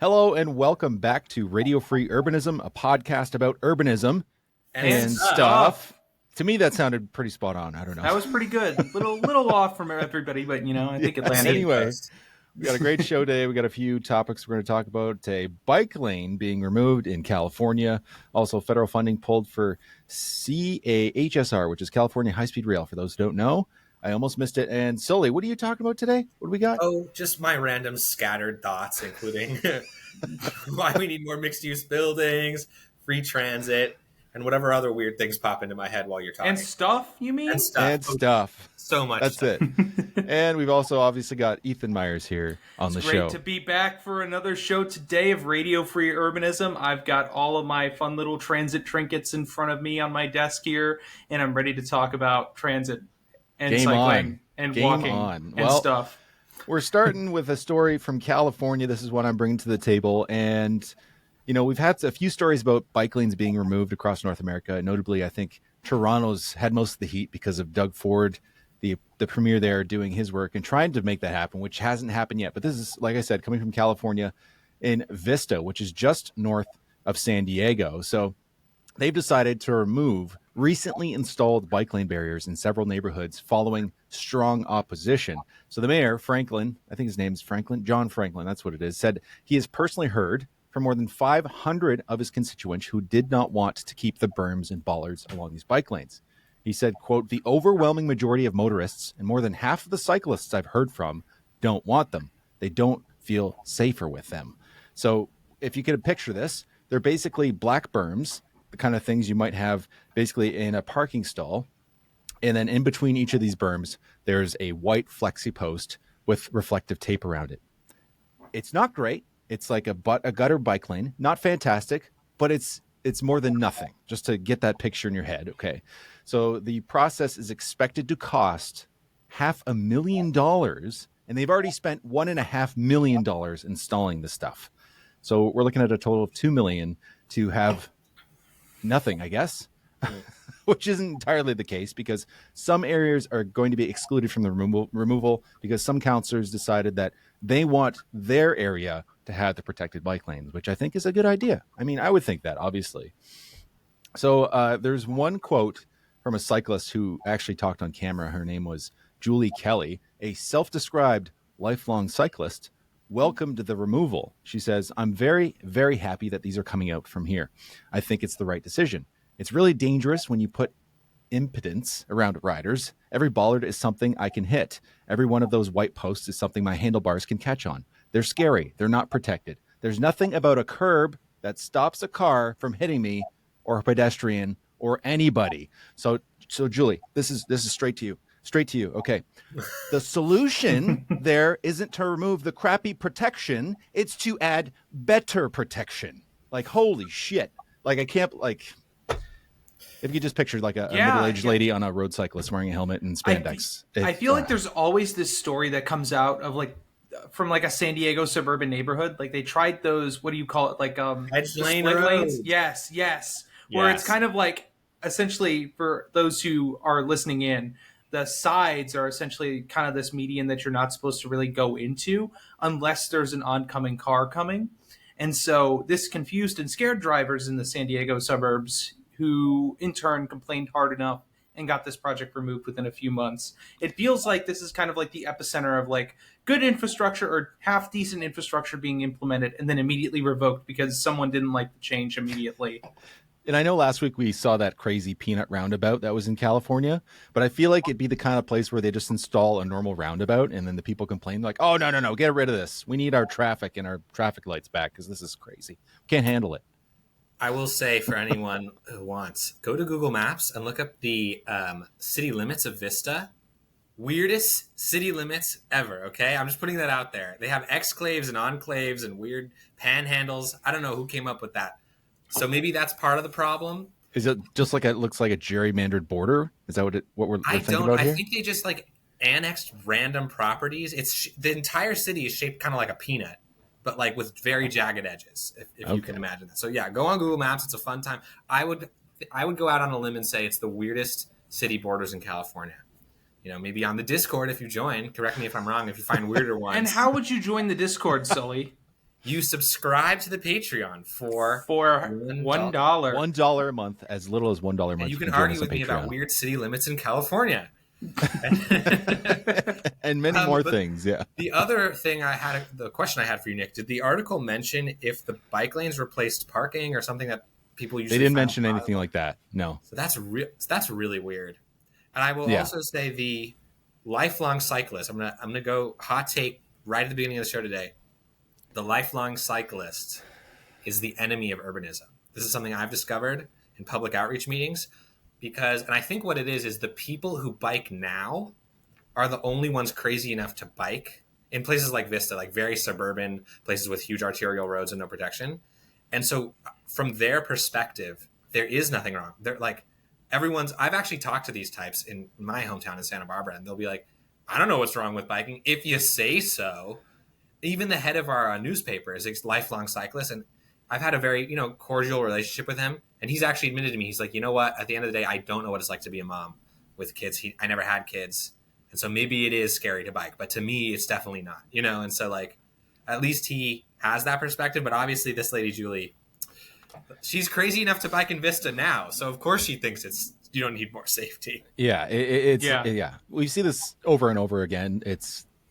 Hello and welcome back to Radio Free Urbanism, a podcast about urbanism and stuff. To me, that sounded pretty spot on. I don't know. That was pretty good. Little off from everybody, but I think it landed. Anyway, we got a great show today. We got a few topics we're going to talk about. A bike lane being removed in California. Also, federal funding pulled for CAHSR, which is California High Speed Rail. For those who don't know, I almost missed it. And Sully, what are you talking about today? What do we got? Oh, just my random scattered thoughts, including why we need more mixed-use buildings, free transit, and whatever other weird things pop into my head while you're talking. And stuff, you mean? And stuff. And stuff. So much That's stuff. it. And we've also obviously got Ethan Myers here on the show. It's great to be back for another show today of Radio Free Urbanism. I've got all of my fun little transit trinkets in front of me on my desk here, and I'm ready to talk about transit and cycling and walking and stuff. We're starting with a story from California. This is what I'm bringing to the table. And, we've had a few stories about bike lanes being removed across North America. Notably, I think Toronto's had most of the heat because of Doug Ford, the premier there, doing his work and trying to make that happen, which hasn't happened yet. But this is, like I said, coming from California in Vista, which is just north of San Diego. So they've decided to remove recently installed bike lane barriers in several neighborhoods following strong opposition. So the mayor, Franklin, I think his name's Franklin, John Franklin, that's what it is, said he has personally heard from more than 500 of his constituents who did not want to keep the berms and bollards along these bike lanes. He said, quote, "The overwhelming majority of motorists and more than half of the cyclists I've heard from don't want them. They don't feel safer with them." So if you could picture this, they're basically black berms, the kind of things you might have basically in a parking stall. And then in between each of these berms, there's a white flexi post with reflective tape around it. It's not great. It's like a gutter bike lane. Not fantastic, but it's more than nothing, just to get that picture in your head. Okay. So the process is expected to cost $500,000, and they've already spent $1.5 million installing this stuff. So we're looking at a total of $2 million to have nothing, I guess, which isn't entirely the case because some areas are going to be excluded from the removal because some councillors decided that they want their area to have the protected bike lanes, which I think is a good idea. I mean, I would think that, obviously. So there's one quote from a cyclist who actually talked on camera. Her name was Julie Kelly, a self-described lifelong cyclist. Welcomed the removal. She says, "I'm very, very happy that these are coming out from here. I think it's the right decision. It's really dangerous when you put impedance around riders. Every bollard is something I can hit. Every one of those white posts is something my handlebars can catch on. They're scary. They're not protected. There's nothing about a curb that stops a car from hitting me or a pedestrian or anybody." So Julie, this is straight to you. Straight to you. Okay. The solution there isn't to remove the crappy protection. It's to add better protection. Like, holy shit. Like, I can't, like, if you just picture like a middle-aged lady on a road cyclist wearing a helmet and spandex. I feel like there's always this story that comes out of like, from like a San Diego suburban neighborhood. Like they tried those, what do you call it? Like, edge lane lanes. Yes. Where it's kind of like, essentially for those who are listening in, the sides are essentially kind of this median that you're not supposed to really go into unless there's an oncoming car coming. And so this confused and scared drivers in the San Diego suburbs who in turn complained hard enough and got this project removed within a few months. It feels like this is kind of like the epicenter of like good infrastructure or half decent infrastructure being implemented and then immediately revoked because someone didn't like the change immediately. And I know last week we saw that crazy peanut roundabout that was in California, but I feel like it'd be the kind of place where they just install a normal roundabout and then the people complain like, "Oh, no, get rid of this. We need our traffic and our traffic lights back because this is crazy. Can't handle it." I will say for anyone who wants, go to Google Maps and look up the city limits of Vista. Weirdest city limits ever, okay? I'm just putting that out there. They have exclaves and enclaves and weird panhandles. I don't know who came up with that. So maybe that's part of the problem. Is it just like it looks like a gerrymandered border? Is that what we're thinking about here? I think they just like annexed random properties. It's the entire city is shaped kind of like a peanut, but like with very jagged edges, if you can imagine that. So yeah, go on Google Maps. It's a fun time. I would go out on a limb and say it's the weirdest city borders in California. Maybe on the Discord if you join. Correct me if I'm wrong. If you find weirder ones. And how would you join the Discord, Sully? you subscribe to the Patreon for $1. $1 a month, as little as $1 a month. And you can join argue us on with me about Patreon. weird city limits in California. And many more but things. Yeah. The other thing the question I had for you, Nick, did the article mention if the bike lanes replaced parking or something that people usually They didn't mention anything like that. No. So that's really weird. And I will also say the lifelong cyclist. I'm gonna go hot take right at the beginning of the show today. The lifelong cyclist is the enemy of urbanism. This is something I've discovered in public outreach meetings and I think what it is the people who bike now are the only ones crazy enough to bike in places like Vista, like very suburban places with huge arterial roads and no protection. And so from their perspective, there is nothing wrong. They're like, I've actually talked to these types in my hometown in Santa Barbara, and they'll be like, I don't know what's wrong with biking. If you say so. Even the head of our newspaper is a lifelong cyclist, and I've had a very, cordial relationship with him. And he's actually admitted to me, he's like, you know what? At the end of the day, I don't know what it's like to be a mom with kids. I never had kids. And so maybe it is scary to bike, but to me, it's definitely not, And so like, at least he has that perspective. But obviously this lady, Julie, she's crazy enough to bike in Vista now. So of course she thinks you don't need more safety. Yeah. Yeah. We see this over and over again.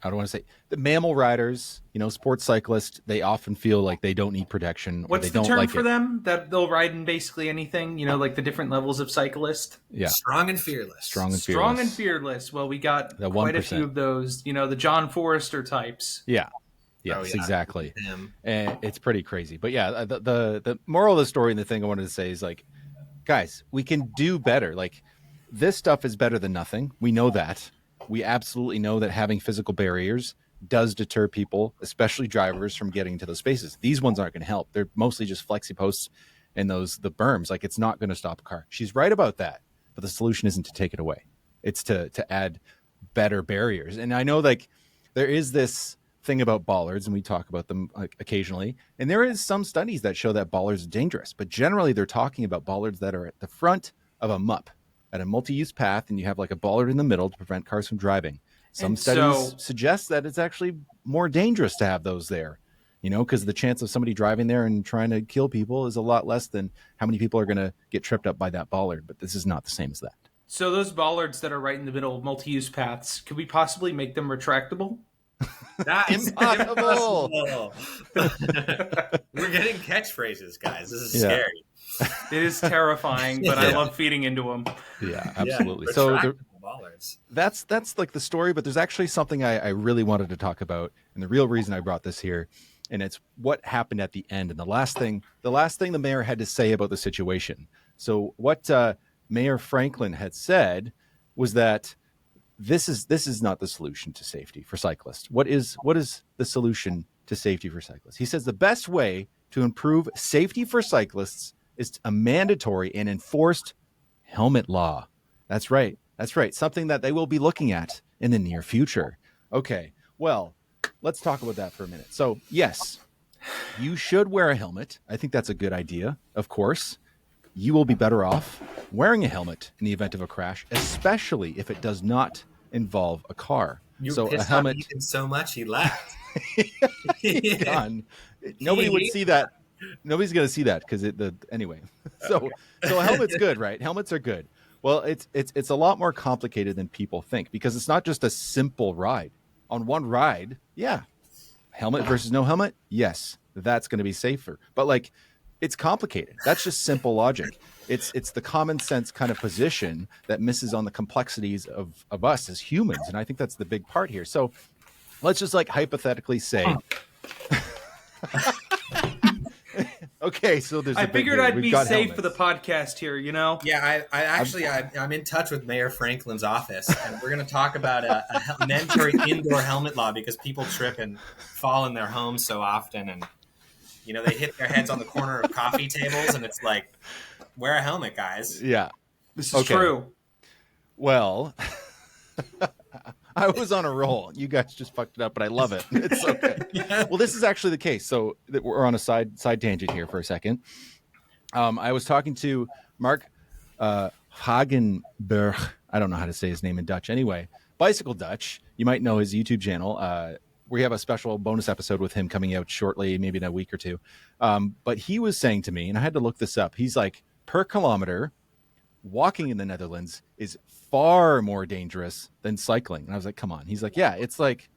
I don't want to say the mammal riders, sports cyclists, they often feel like they don't need protection. What's the term for them? That they'll ride in basically anything, like the different levels of cyclist? Yeah. Strong and fearless. Strong and fearless. Well, we got quite a few of those, the John Forrester types. Yeah. Yes, exactly. And it's pretty crazy. But yeah, the moral of the story and the thing I wanted to say is like, guys, we can do better. Like this stuff is better than nothing. We know that. We absolutely know that having physical barriers does deter people, especially drivers, from getting to those spaces. These ones aren't going to help. They're mostly just flexi posts and the berms. Like it's not going to stop a car. She's right about that. But the solution isn't to take it away. It's to add better barriers. And I know like there is this thing about bollards, and we talk about them like occasionally. And there is some studies that show that bollards are dangerous, but generally they're talking about bollards that are at the front of a MUP, at a multi-use path, and you have like a bollard in the middle to prevent cars from driving. Some studies suggest that it's actually more dangerous to have those there, because the chance of somebody driving there and trying to kill people is a lot less than how many people are going to get tripped up by that bollard. But this is not the same as that. So those bollards that are right in the middle of multi-use paths, could we possibly make them retractable? That's impossible. We're getting catchphrases, guys. This is scary. It is terrifying, but I love feeding into them. Yeah, absolutely. So that's like the story, but there's actually something I really wanted to talk about, and the real reason I brought this here, and it's what happened at the end and the last thing the mayor had to say about the situation. So what Mayor Franklin had said was that this is not the solution to safety for cyclists. What is the solution to safety for cyclists? He says the best way to improve safety for cyclists is a mandatory and enforced helmet law. That's right. Something that they will be looking at in the near future. Okay, well, let's talk about that for a minute. So, yes, you should wear a helmet. I think that's a good idea. Of course, you will be better off wearing a helmet in the event of a crash, especially if it does not involve a car. So a helmet so much he laughed. Nobody would see that. Nobody's going to see that because anyway. So a helmet's good, right? Helmets are good. Well, it's a lot more complicated than people think, because it's not just a simple ride. On one ride, helmet versus no helmet, yes, that's going to be safer. But like, it's complicated. That's just simple logic. It's the common sense kind of position that misses on the complexities of us as humans, and I think that's the big part here. So let's just like hypothetically say. Okay, so I figured I'd be safe for the podcast here, Yeah, I'm in touch with Mayor Franklin's office, and we're going to talk about a mandatory indoor helmet law, because people trip and fall in their homes so often, and they hit their heads on the corner of coffee tables, and it's like, wear a helmet, guys. Yeah, this is true. Well, I was on a roll. You guys just fucked it up, but I love it. It's okay. Well, this is actually the case. So we're on a side tangent here for a second. I was talking to Mark Hagenberg. I don't know how to say his name in Dutch. Anyway, Bicycle Dutch. You might know his YouTube channel. we have a special bonus episode with him coming out shortly, maybe in a week or two. But he was saying to me, and I had to look this up. He's like, per kilometer, walking in the Netherlands is far more dangerous than cycling. And I was like, come on. He's like, yeah, it's like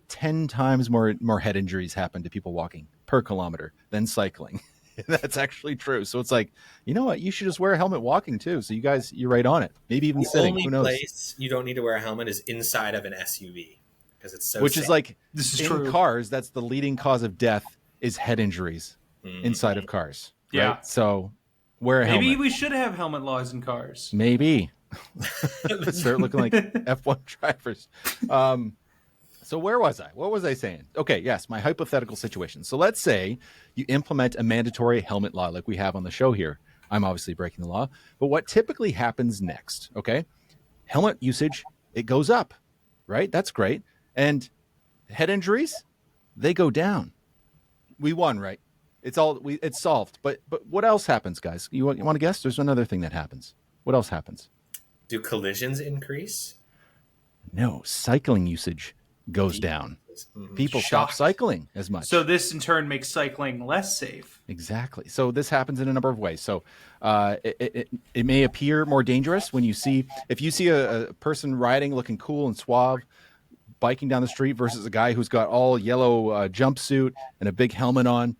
10 times more head injuries happen to people walking per kilometer than cycling. That's actually true. So it's like, you know what? You should just wear a helmet walking too. So you're right on it. Maybe even sitting. Who knows? The only place you don't need to wear a helmet is inside of an SUV because it's so Which safe. is like, this is in true. cars, that's the leading cause of death is head injuries inside of cars. Right? Yeah. So wear a helmet. Maybe we should have helmet laws in cars. Maybe. Start looking like F1 drivers. So where was I? What was I saying? Okay, yes, my hypothetical situation. So let's say you implement a mandatory helmet law like we have on the show here. I'm obviously breaking the law. But what typically happens next, okay? Helmet usage, it goes up, right? That's great. And head injuries, they go down. We won, right? It's solved. But what else happens, guys? You want to guess? There's another thing that happens. What else happens? Do collisions increase? No, cycling usage goes down. People stop cycling as much. So this in turn makes cycling less safe. Exactly. So this happens in a number of ways. So it may appear more dangerous when if you see a person riding looking cool and suave, biking down the street versus a guy who's got all yellow jumpsuit and a big helmet on.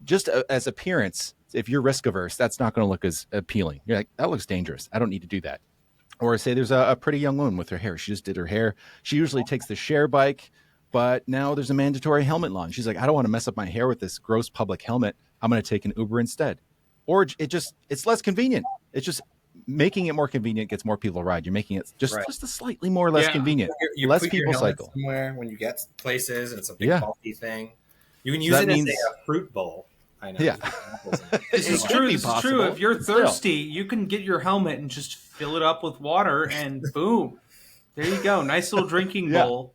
Just as appearance, if you're risk averse, that's not going to look as appealing. You're like, that looks dangerous. I don't need to do that. Or say there's a pretty young woman with her hair. She just did her hair. She usually takes the share bike, but now there's a mandatory helmet law. And she's like, I don't want to mess up my hair with this gross public helmet. I'm going to take an Uber instead. Or it's less convenient. It's just making it more convenient gets more people to ride. You're making it just a slightly more less convenient. Less people cycle. Somewhere when you get places and it's a big bulky thing. You can use it as a fruit bowl. I know. Yeah. This is true. This is true. If you're thirsty, you can get your helmet and just fill it up with water and boom. There you go. Nice little drinking bowl.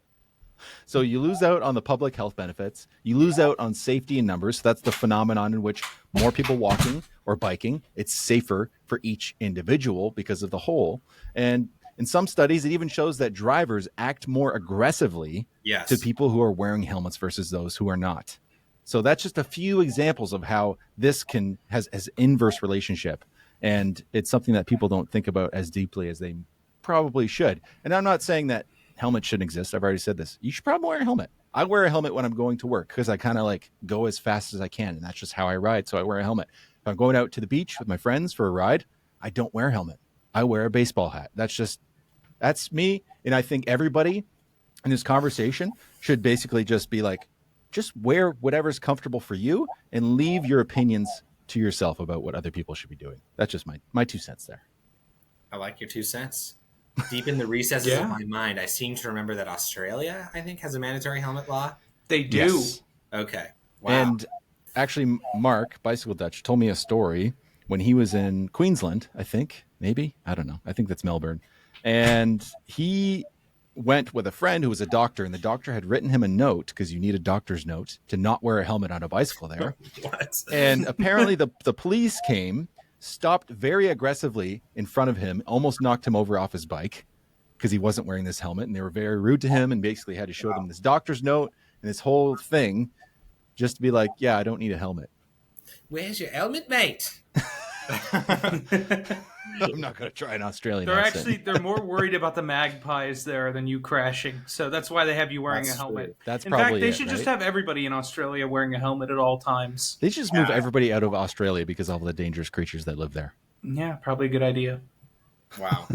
So you lose out on the public health benefits. You lose out on safety in numbers. So that's the phenomenon in which more people walking or biking, it's safer for each individual because of the whole. And in some studies, it even shows that drivers act more aggressively to people who are wearing helmets versus those who are not. So that's just a few examples of how this has inverse relationship. And it's something that people don't think about as deeply as they probably should. And I'm not saying that helmets shouldn't exist. I've already said this. You should probably wear a helmet. I wear a helmet when I'm going to work because I kind of like go as fast as I can. And that's just how I ride. So I wear a helmet. If I'm going out to the beach with my friends for a ride, I don't wear a helmet. I wear a baseball hat. That's me. And I think everybody in this conversation should basically just be like, just wear whatever's comfortable for you and leave your opinions to yourself about what other people should be doing. That's just my 2 cents there. I like your 2 cents. Deep in the recesses of my mind, I seem to remember that Australia, I think, has a mandatory helmet law. They do. Yes. Okay. Wow. And actually, Mark, Bicycle Dutch, told me a story when he was in Queensland, I think. Maybe. I don't know. I think that's Melbourne. And he went with a friend who was a doctor, and the doctor had written him a note, because you need a doctor's note, to not wear a helmet on a bicycle there. What? And apparently the police came, stopped very aggressively in front of him, almost knocked him over off his bike because he wasn't wearing this helmet. And they were very rude to him and basically had to show them this doctor's note and this whole thing just to be like, yeah, I don't need a helmet. Where's your helmet, mate? I'm not going to try an Australian accent. They're more worried about the magpies there than you crashing. So that's why they have you wearing a helmet. True. That's in probably fact, they it, should right? just have everybody in Australia wearing a helmet at all times. They should just move everybody out of Australia because of all the dangerous creatures that live there. Yeah, probably a good idea. Wow.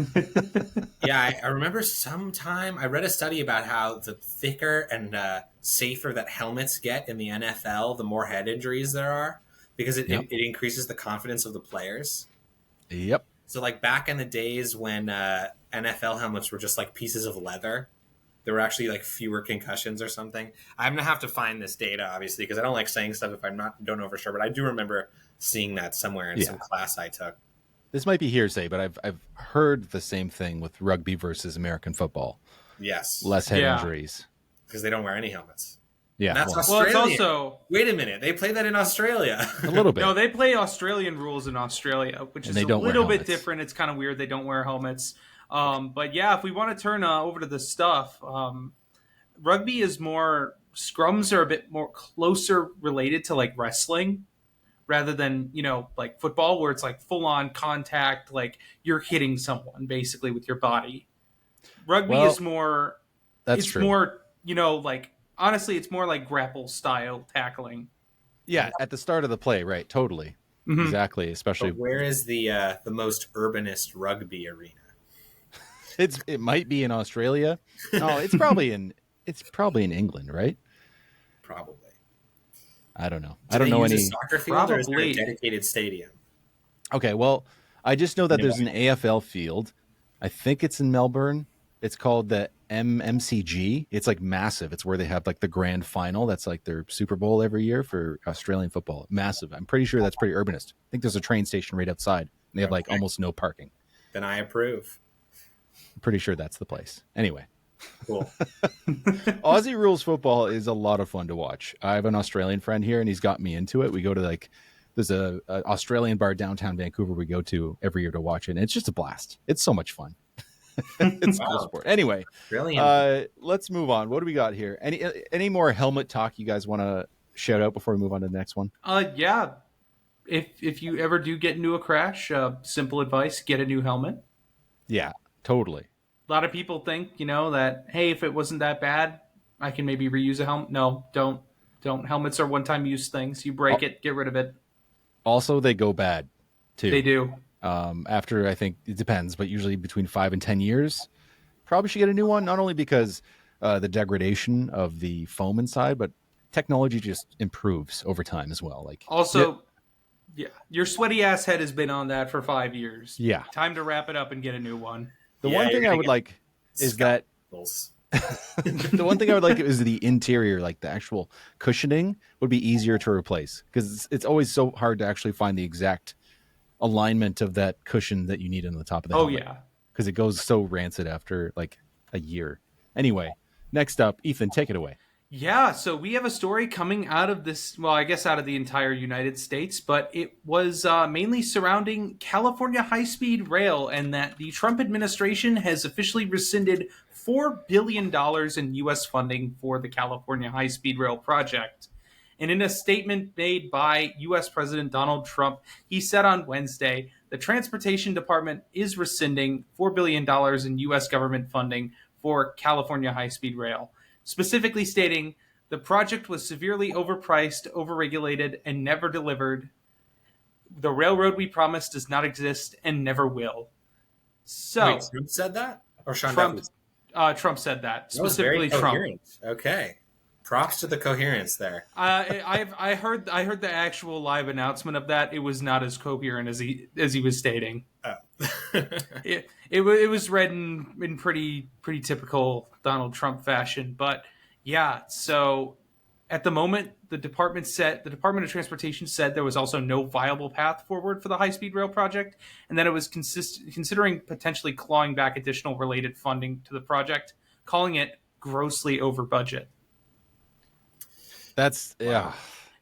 I remember sometime I read a study about how the thicker and safer that helmets get in the NFL, the more head injuries there are, because it increases the confidence of the players. Yep. So like back in the days when NFL helmets were just like pieces of leather, there were actually like fewer concussions or something. I'm going to have to find this data, obviously, because I don't like saying stuff if don't know for sure. But I do remember seeing that somewhere in some class I took. This might be hearsay, but I've heard the same thing with rugby versus American football. Yes. Less head injuries. Because they don't wear any helmets. Yeah. And that's Australia. Australia. It's also... Wait a minute. They play that in Australia. A little bit. No, they play Australian rules in Australia, which is a little bit different. It's kind of weird. They don't wear helmets. But yeah, if we want to turn over to the stuff, rugby is more scrums are a bit more closer related to like wrestling rather than, like football, where it's like full on contact, like you're hitting someone basically with your body. Rugby is more, that's it's true. more, like honestly, it's more like grapple style tackling. Yeah, at the start of the play, right? Totally, exactly. Especially, but where is the most urbanist rugby arena? it might be in Australia. No, it's probably in England, right? Probably. I don't know. I don't know any soccer field. Probably. Or is there a dedicated stadium? Okay, well, I just know that there's an AFL field. I think it's in Melbourne. It's called the MCG. It's like massive. It's where they have like the grand final. That's like their Super Bowl every year for Australian football. Massive. I'm pretty sure that's pretty urbanist. I think there's a train station right outside. And they have like almost no parking. Then I approve. I'm pretty sure that's the place. Anyway. Cool. Aussie rules football is a lot of fun to watch. I have an Australian friend here and he's got me into it. We go to there's a Australian bar downtown Vancouver we go to every year to watch it. And it's just a blast. It's so much fun. It's cool sport. Anyway, let's move on. What do we got here? Any more helmet talk you guys want to shout out before we move on to the next one? Yeah. If you ever do get into a crash, simple advice: get a new helmet. Yeah, totally. A lot of people think, that, hey, if it wasn't that bad, I can maybe reuse a helmet. No, don't. Helmets are one-time use things. You break it, get rid of it. Also, they go bad, too. They do. After, I think, it depends, but usually between 5 and 10 years, probably should get a new one, not only because the degradation of the foam inside, but technology just improves over time as well. Like also, your sweaty ass head has been on that for 5 years. Yeah. Time to wrap it up and get a new one. The one thing I would like is that the one thing I would like is the interior, like the actual cushioning would be easier to replace because it's always so hard to actually find the exact alignment of that cushion that you need on the top of the helmet. Yeah. Because it goes so rancid after like a year. Anyway, next up, Ethan, take it away. Yeah, so we have a story coming out of this, well, I guess out of the entire United States, but it was mainly surrounding California high-speed rail, and that the Trump administration has officially rescinded $4 billion in U.S. funding for the California high-speed rail project. And in a statement made by U.S. President Donald Trump, he said on Wednesday, the Transportation Department is rescinding $4 billion in U.S. government funding for California high-speed rail, specifically stating the project was severely overpriced, overregulated, and never delivered. The railroad we promised does not exist and never will. So, wait, Trump said that, or Sean Trump said that specifically. Trump. Okay, props to the coherence there. I heard the actual live announcement of that. It was not as coherent as he was stating. Oh. it was read in pretty typical Donald Trump fashion, but yeah. So at the moment, the Department of Transportation said there was also no viable path forward for the high-speed rail project, and that it was considering potentially clawing back additional related funding to the project, calling it grossly over budget. That's yeah.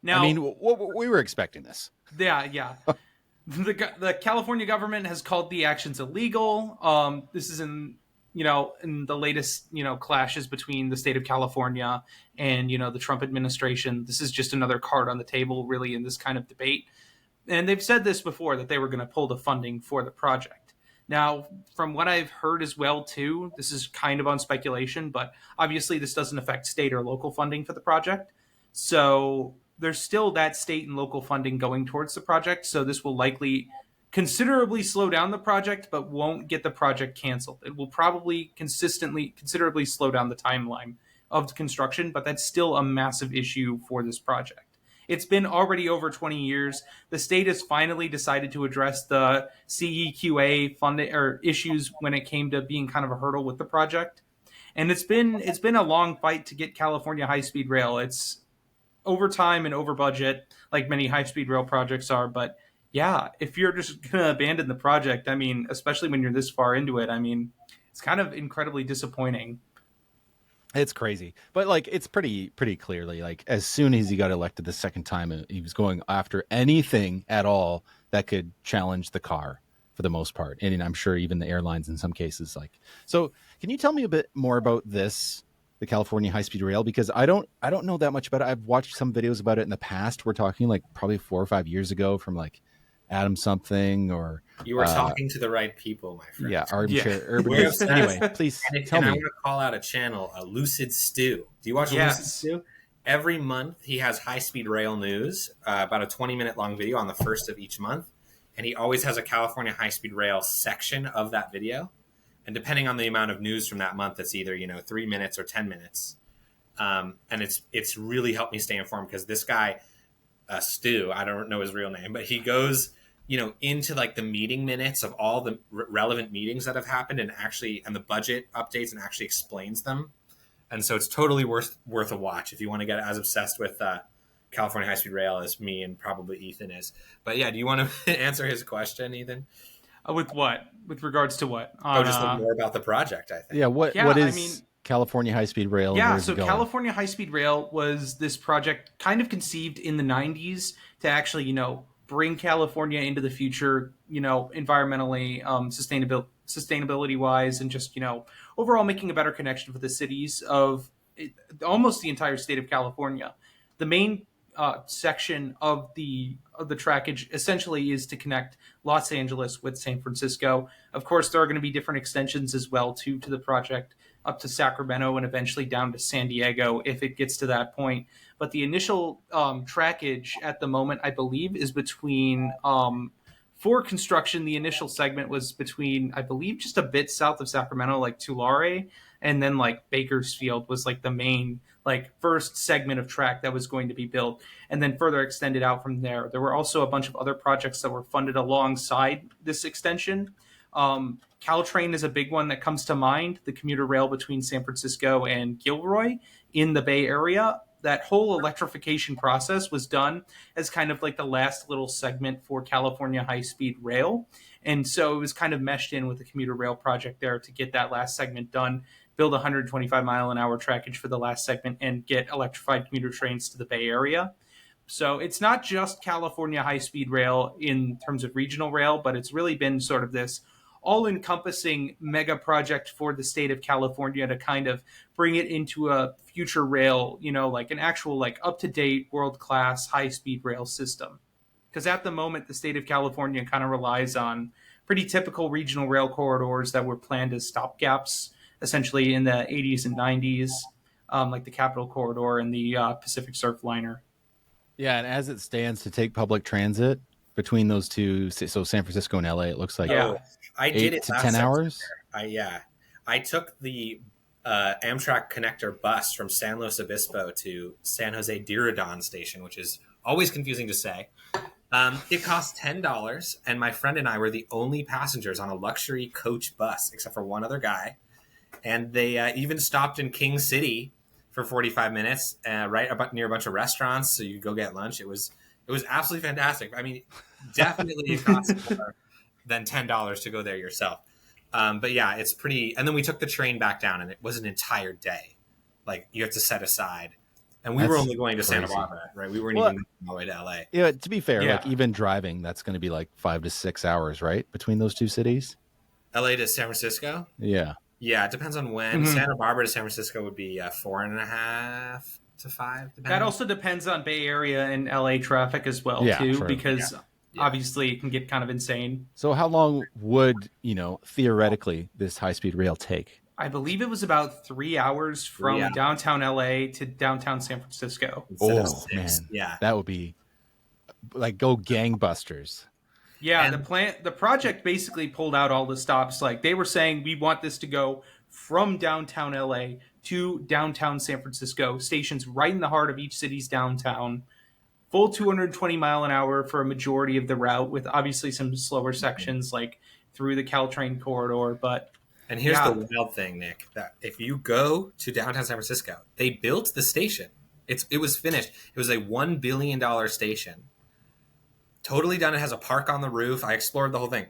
Now, I mean, we were expecting this. Yeah. The California government has called the actions illegal. This is in the latest, clashes between the state of California and, the Trump administration. This is just another card on the table, really, in this kind of debate. And they've said this before, that they were going to pull the funding for the project. Now, from what I've heard as well, too, this is kind of on speculation, but obviously this doesn't affect state or local funding for the project. So there's still that state and local funding going towards the project. So this will likely considerably slow down the project, but won't get the project canceled. It will probably considerably slow down the timeline of the construction, but that's still a massive issue for this project. It's been already over 20 years. The state has finally decided to address the CEQA funding or issues when it came to being kind of a hurdle with the project. And it's been a long fight to get California high-speed rail. It's over time and over budget, like many high-speed rail projects are. But yeah, if you're just going to abandon the project, I mean, especially when you're this far into it, I mean, it's kind of incredibly disappointing. It's crazy. But like, it's pretty clearly, like, as soon as he got elected the second time, he was going after anything at all that could challenge the car for the most part. And I'm sure even the airlines in some cases, like, so can you tell me a bit more about this the California high-speed rail? Because I don't know that much about it. I've watched some videos about it in the past. We're talking like probably 4 or 5 years ago from like Adam something or you were talking to the right people, my friend. Yeah, armchair We're urbanist. Anyway, please tell me. I want to call out a channel, Lucid Stew. Do you watch Lucid Stew? Every month he has high-speed rail news, about a 20-minute long video on the first of each month, and he always has a California high-speed rail section of that video. And depending on the amount of news from that month, it's either 3 minutes or 10 minutes. And it's really helped me stay informed because this guy, Stu, I don't know his real name, but he goes into like the meeting minutes of all the relevant meetings that have happened and the budget updates and actually explains them. And so it's totally worth a watch if you want to get as obsessed with California high-speed rail as me and probably Ethan is. But yeah, do you want to answer his question, Ethan? With what? With regards to what? Just more about the project, I think. Yeah, what is California high-speed rail? Yeah, so California high-speed rail was this project kind of conceived in the 90s to actually, bring California into the future, environmentally, sustainability-wise, and just, overall making a better connection for the cities of almost the entire state of California. The main section of the trackage essentially is to connect Los Angeles with San Francisco. Of course, there are going to be different extensions as well to the project up to Sacramento and eventually down to San Diego if it gets to that point. But the initial trackage at the moment, I believe, is between for construction. The initial segment was between, I believe, just a bit south of Sacramento, like Tulare, and then like Bakersfield was like the main first segment of track that was going to be built, and then further extended out from there. There were also a bunch of other projects that were funded alongside this extension. Caltrain is a big one that comes to mind, the commuter rail between San Francisco and Gilroy in the Bay Area. That whole electrification process was done as kind of like the last little segment for California high-speed rail. And so it was kind of meshed in with the commuter rail project there to get that last segment done, build 125-mile-an-hour trackage for the last segment, and get electrified commuter trains to the Bay Area. So it's not just California high-speed rail in terms of regional rail, but it's really been sort of this all-encompassing mega project for the state of California to kind of bring it into a future rail, like an actual like up-to-date world-class high-speed rail system. Because at the moment, the state of California kind of relies on pretty typical regional rail corridors that were planned as stopgaps, essentially in the 80s and 90s, like the Capitol Corridor and the Pacific Surfliner. Yeah, and as it stands to take public transit between those two, so San Francisco and LA, it looks like I did it 8 to 10 hours. I took the Amtrak connector bus from San Luis Obispo to San Jose Diridon station, which is always confusing to say. It cost $10, and my friend and I were the only passengers on a luxury coach bus, except for one other guy. And they even stopped in King City for 45 minutes, right about near a bunch of restaurants, so you could go get lunch. It was absolutely fantastic. I mean, definitely it costs more than $10 to go there yourself. But yeah, it's pretty. And then we took the train back down, and it was an entire day. Like you have to set aside. And we were only going to Santa Barbara, right? We weren't even going all the way to LA. Yeah, to be fair, like even driving, that's going to be like 5 to 6 hours, right? Between those two cities. LA to San Francisco? Yeah. Yeah, it depends on when. Mm-hmm. Santa Barbara to San Francisco would be 4.5 to 5. That also depends on Bay Area and LA traffic as well, too, true. Because obviously it can get kind of insane. So how long would, theoretically, this high-speed rail take? I believe it was about 3 hours from downtown LA to downtown San Francisco. Oh, man. Yeah. That would be like go gangbusters. Yeah, and the project basically pulled out all the stops. Like they were saying, we want this to go from downtown LA to downtown San Francisco, stations right in the heart of each city's downtown, full 220 mile an hour for a majority of the route, with obviously some slower sections like through the Caltrain corridor. And here's the wild thing, Nick, that if you go to downtown San Francisco, they built the station. It was finished. It was a $1 billion station. Totally done. It has a park on the roof. I explored the whole thing.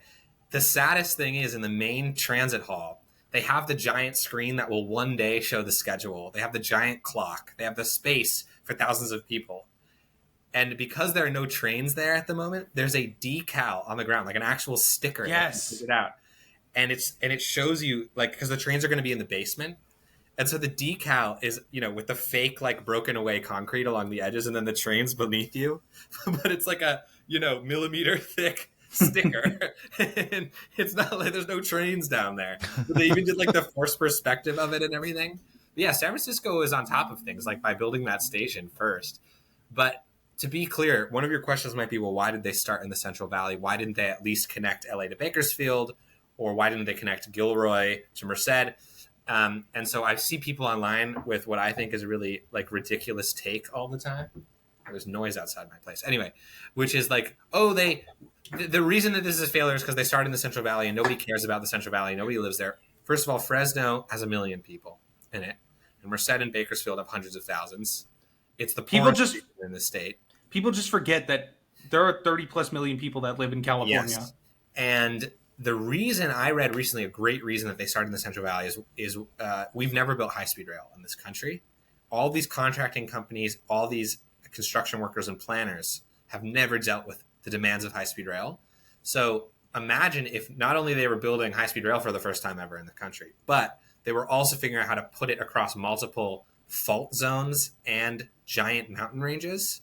The saddest thing is in the main transit hall, they have the giant screen that will one day show the schedule. They have the giant clock. They have the space for thousands of people. And because there are no trains there at the moment, there's a decal on the ground, like an actual sticker. Yes. That you can get out. And it shows you, like, because the trains are going to be in the basement, And so the decal is, with the fake, like, broken away concrete along the edges, and then the train's beneath you. But it's like a, millimeter thick sticker. And it's not like there's no trains down there. But they even did, like, the forced perspective of it and everything. But yeah, San Francisco is on top of things, like, by building that station first. But to be clear, one of your questions might be, well, why did they start in the Central Valley? Why didn't they at least connect LA to Bakersfield? Or why didn't they connect Gilroy to Merced? And so I see people online with what I think is a really, like, ridiculous take all the time. There's noise outside my place. Anyway, which is like, the reason that this is a failure is because they started in the Central Valley and nobody cares about the Central Valley. Nobody lives there. First of all, Fresno has 1 million people in it. And Merced and Bakersfield have hundreds of thousands. It's the poorest region in the state. People just forget that there are 30 plus million people that live in California. Yes. And the reason I read recently, a great reason that they started in the Central Valley is we've never built high-speed rail in this country. All these contracting companies, all these construction workers and planners have never dealt with the demands of high-speed rail. So imagine if not only they were building high-speed rail for the first time ever in the country, but they were also figuring out how to put it across multiple fault zones and giant mountain ranges.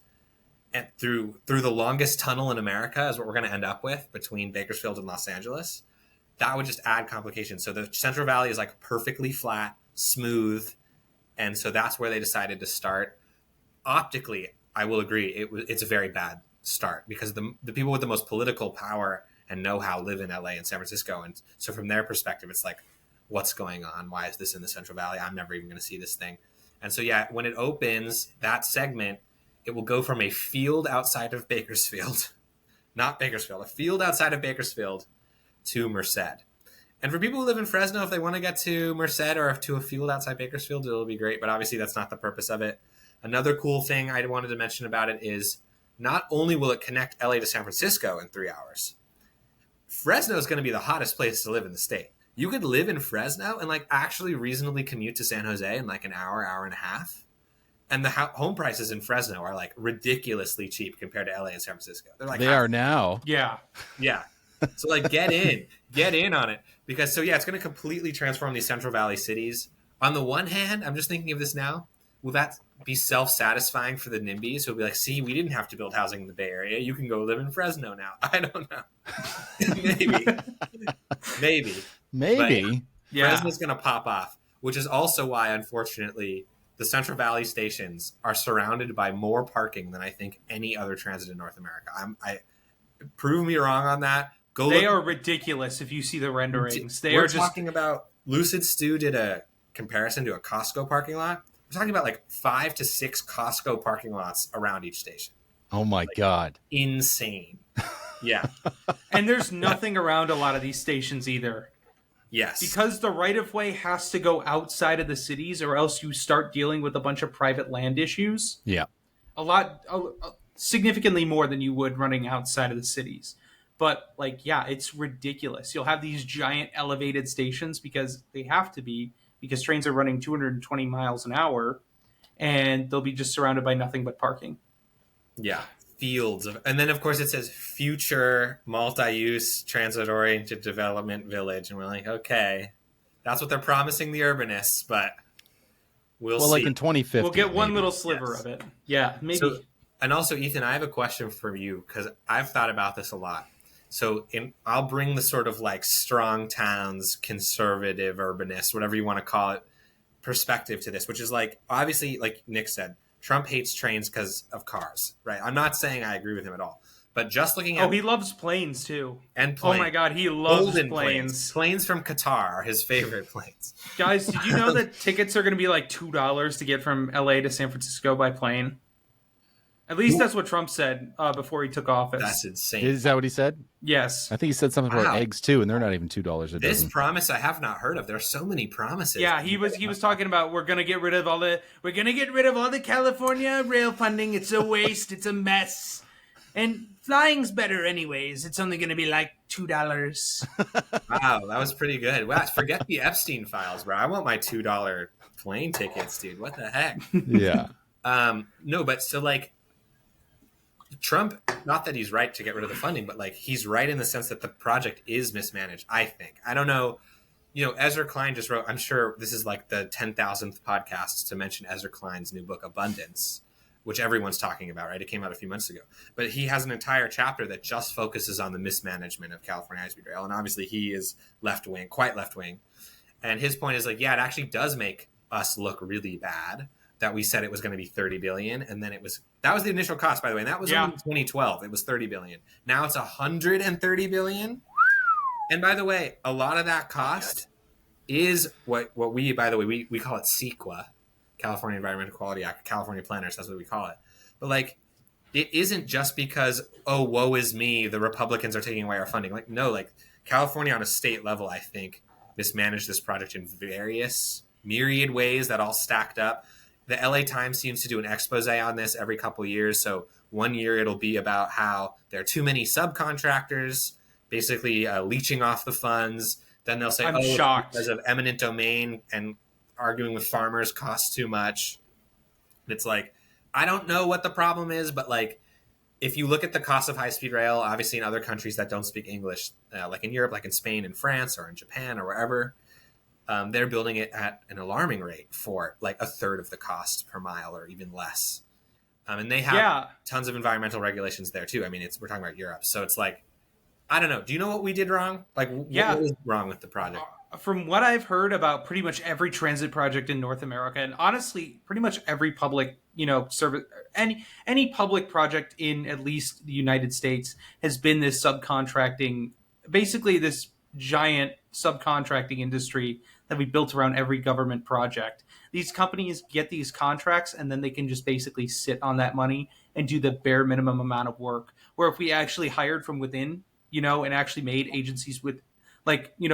And through the longest tunnel in America is what we're going to end up with between Bakersfield and Los Angeles. That would just add complications. So the Central Valley is, like, perfectly flat, smooth. And so that's where they decided to start. Optically, I will agree, it's a very bad start because the people with the most political power and know-how live in LA and San Francisco. And so from their perspective, it's like, what's going on? Why is this in the Central Valley? I'm never even going to see this thing. And so, yeah, when it opens, that segment, it will go from a field outside of Bakersfield, not Bakersfield, a field outside of Bakersfield to Merced. And for people who live in Fresno, if they want to get to Merced or to a field outside Bakersfield, it'll be great. But obviously that's not the purpose of it. Another cool thing I wanted to mention about it is not only will it connect LA to San Francisco in 3 hours, Fresno is going to be the hottest place to live in the state. You could live in Fresno and, like, actually reasonably commute to San Jose in, like, an hour, hour and a half. And the home prices in Fresno are, like, ridiculously cheap compared to LA and San Francisco. They're like, they are now. Yeah. Yeah. So, like, get in on it. Because, so yeah, it's going to completely transform these Central Valley cities. On the one hand, I'm just thinking of this now. Will that be self-satisfying for the NIMBYs who'll be like, see, we didn't have to build housing in the Bay Area. You can go live in Fresno now. I don't know. Maybe. But yeah. Fresno's going to pop off, which is also why, unfortunately, the Central Valley stations are surrounded by more parking than I think any other transit in North America. Prove me wrong on that. They are ridiculous if you see the renderings. We're talking about, Lucid Stew did a comparison to a Costco parking lot. We're talking about, like, 5 to 6 Costco parking lots around each station. Oh my God. Insane. Yeah. And there's nothing around a lot of these stations either. Yes. Because the right-of-way has to go outside of the cities or else you start dealing with a bunch of private land issues. Yeah. Significantly more than you would running outside of the cities. But, like, yeah, it's ridiculous. You'll have these giant elevated stations because they have to be, because trains are running 220 miles an hour, and they'll be just surrounded by nothing but parking. Yeah. Fields of, and then of course it says future multi-use transit-oriented development village, and we're like, okay, that's what they're promising the urbanists, but we'll see. Like in 2050, we'll get one little sliver of it. Yeah, maybe. So, and also, Ethan, I have a question for you because I've thought about this a lot. So I'll bring the sort of, like, strong towns, conservative urbanists, whatever you want to call it, perspective to this, which is, like, obviously, like Nick said, Trump hates trains because of cars, right? I'm not saying I agree with him at all, but just looking at... Oh, he loves planes, too. And planes. Oh, my God, he loves Golden planes. Planes from Qatar are his favorite planes. Guys, did you know that tickets are going to be, like, $2 to get from LA to San Francisco by plane? At least that's what Trump said before he took office. That's insane. Is that what he said? Yes. I think he said something about eggs, too, and they're not even $2 a dozen. This promise I have not heard of. There are so many promises. Yeah, he was talking about we're gonna get rid of all the California rail funding. It's a waste. It's a mess. And flying's better anyways. It's only gonna be like $2. Wow, that was pretty good. Wow, forget the Epstein files, bro. I want my $2 plane tickets, dude. What the heck? Yeah. No, but so, like, Trump, not that he's right to get rid of the funding, but, like, he's right in the sense that the project is mismanaged, I think. I don't know. Ezra Klein just wrote, I'm sure this is like the 10,000th podcast to mention Ezra Klein's new book, Abundance, which everyone's talking about, right? It came out a few months ago. But he has an entire chapter that just focuses on the mismanagement of California high-speed rail. And obviously he is left-wing, quite left-wing. And his point is like, yeah, it actually does make us look really bad that we said it was going to be 30 billion. And then that was the initial cost, by the way. And that was only in 2012. It was 30 billion. Now it's 130 billion. And by the way, a lot of that cost is what we, by the way, we call it CEQA, California Environmental Quality Act, California Planners, that's what we call it. But like, it isn't just because, oh, woe is me, the Republicans are taking away our funding. Like, no, like California on a state level, I think, mismanaged this project in various myriad ways that all stacked up. The LA Times seems to do an expose on this every couple of years. So one year it'll be about how there are too many subcontractors, basically leeching off the funds. Then they'll say, shocked. Because of eminent domain and arguing with farmers costs too much. And it's like, I don't know what the problem is, but like, if you look at the cost of high-speed rail, obviously in other countries that don't speak English, like in Europe, like in Spain and France or in Japan or wherever, they're building it at an alarming rate for like a third of the cost per mile or even less. And they have tons of environmental regulations there too. I mean, we're talking about Europe. So it's like, I don't know. Do you know what we did wrong? Like, what was wrong with the project? From what I've heard about pretty much every transit project in North America, and honestly, pretty much every public, service, any public project in at least the United States has been this subcontracting, basically this giant subcontracting industry that we built around every government project. These companies get these contracts and then they can just basically sit on that money and do the bare minimum amount of work. Where if we actually hired from within, and actually made agencies with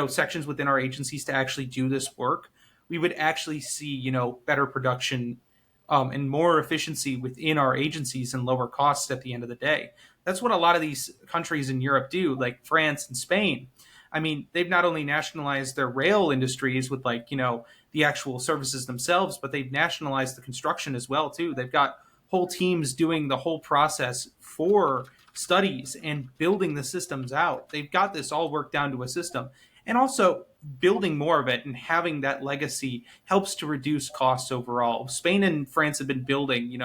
sections within our agencies to actually do this work, we would actually see, better production and more efficiency within our agencies and lower costs at the end of the day. That's what a lot of these countries in Europe do, like France and Spain. I mean, they've not only nationalized their rail industries with the actual services themselves, but they've nationalized the construction as well, too. They've got whole teams doing the whole process for studies and building the systems out. They've got this all worked down to a system. And also building more of it and having that legacy helps to reduce costs overall. Spain and France have been building,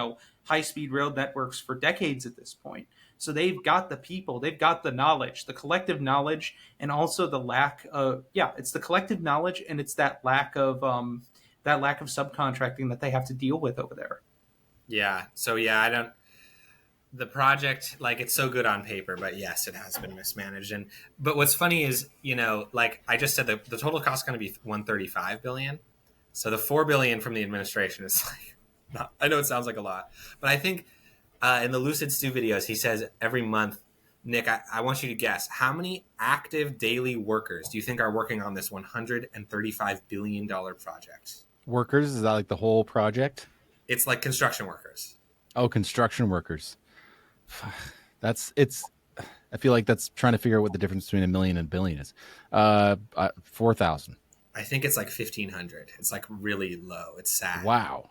high-speed rail networks for decades at this point. So they've got the people, they've got the knowledge, the collective knowledge, and also the lack of, it's the collective knowledge and it's that lack of subcontracting that they have to deal with over there. Yeah. So the project, like, it's so good on paper, but yes, it has been mismanaged. But what's funny is, like I just said, the total cost is going to be 135 billion. So the 4 billion from the administration is like, I know it sounds like a lot, but I think in the Lucid Stu videos, he says every month, Nick, I want you to guess, how many active daily workers do you think are working on this $135 billion project? Workers? Is that like the whole project? It's like construction workers. Oh, construction workers. I feel like that's trying to figure out what the difference between a million and a billion is. 4,000. I think it's like 1,500. It's like really low. It's sad. Wow.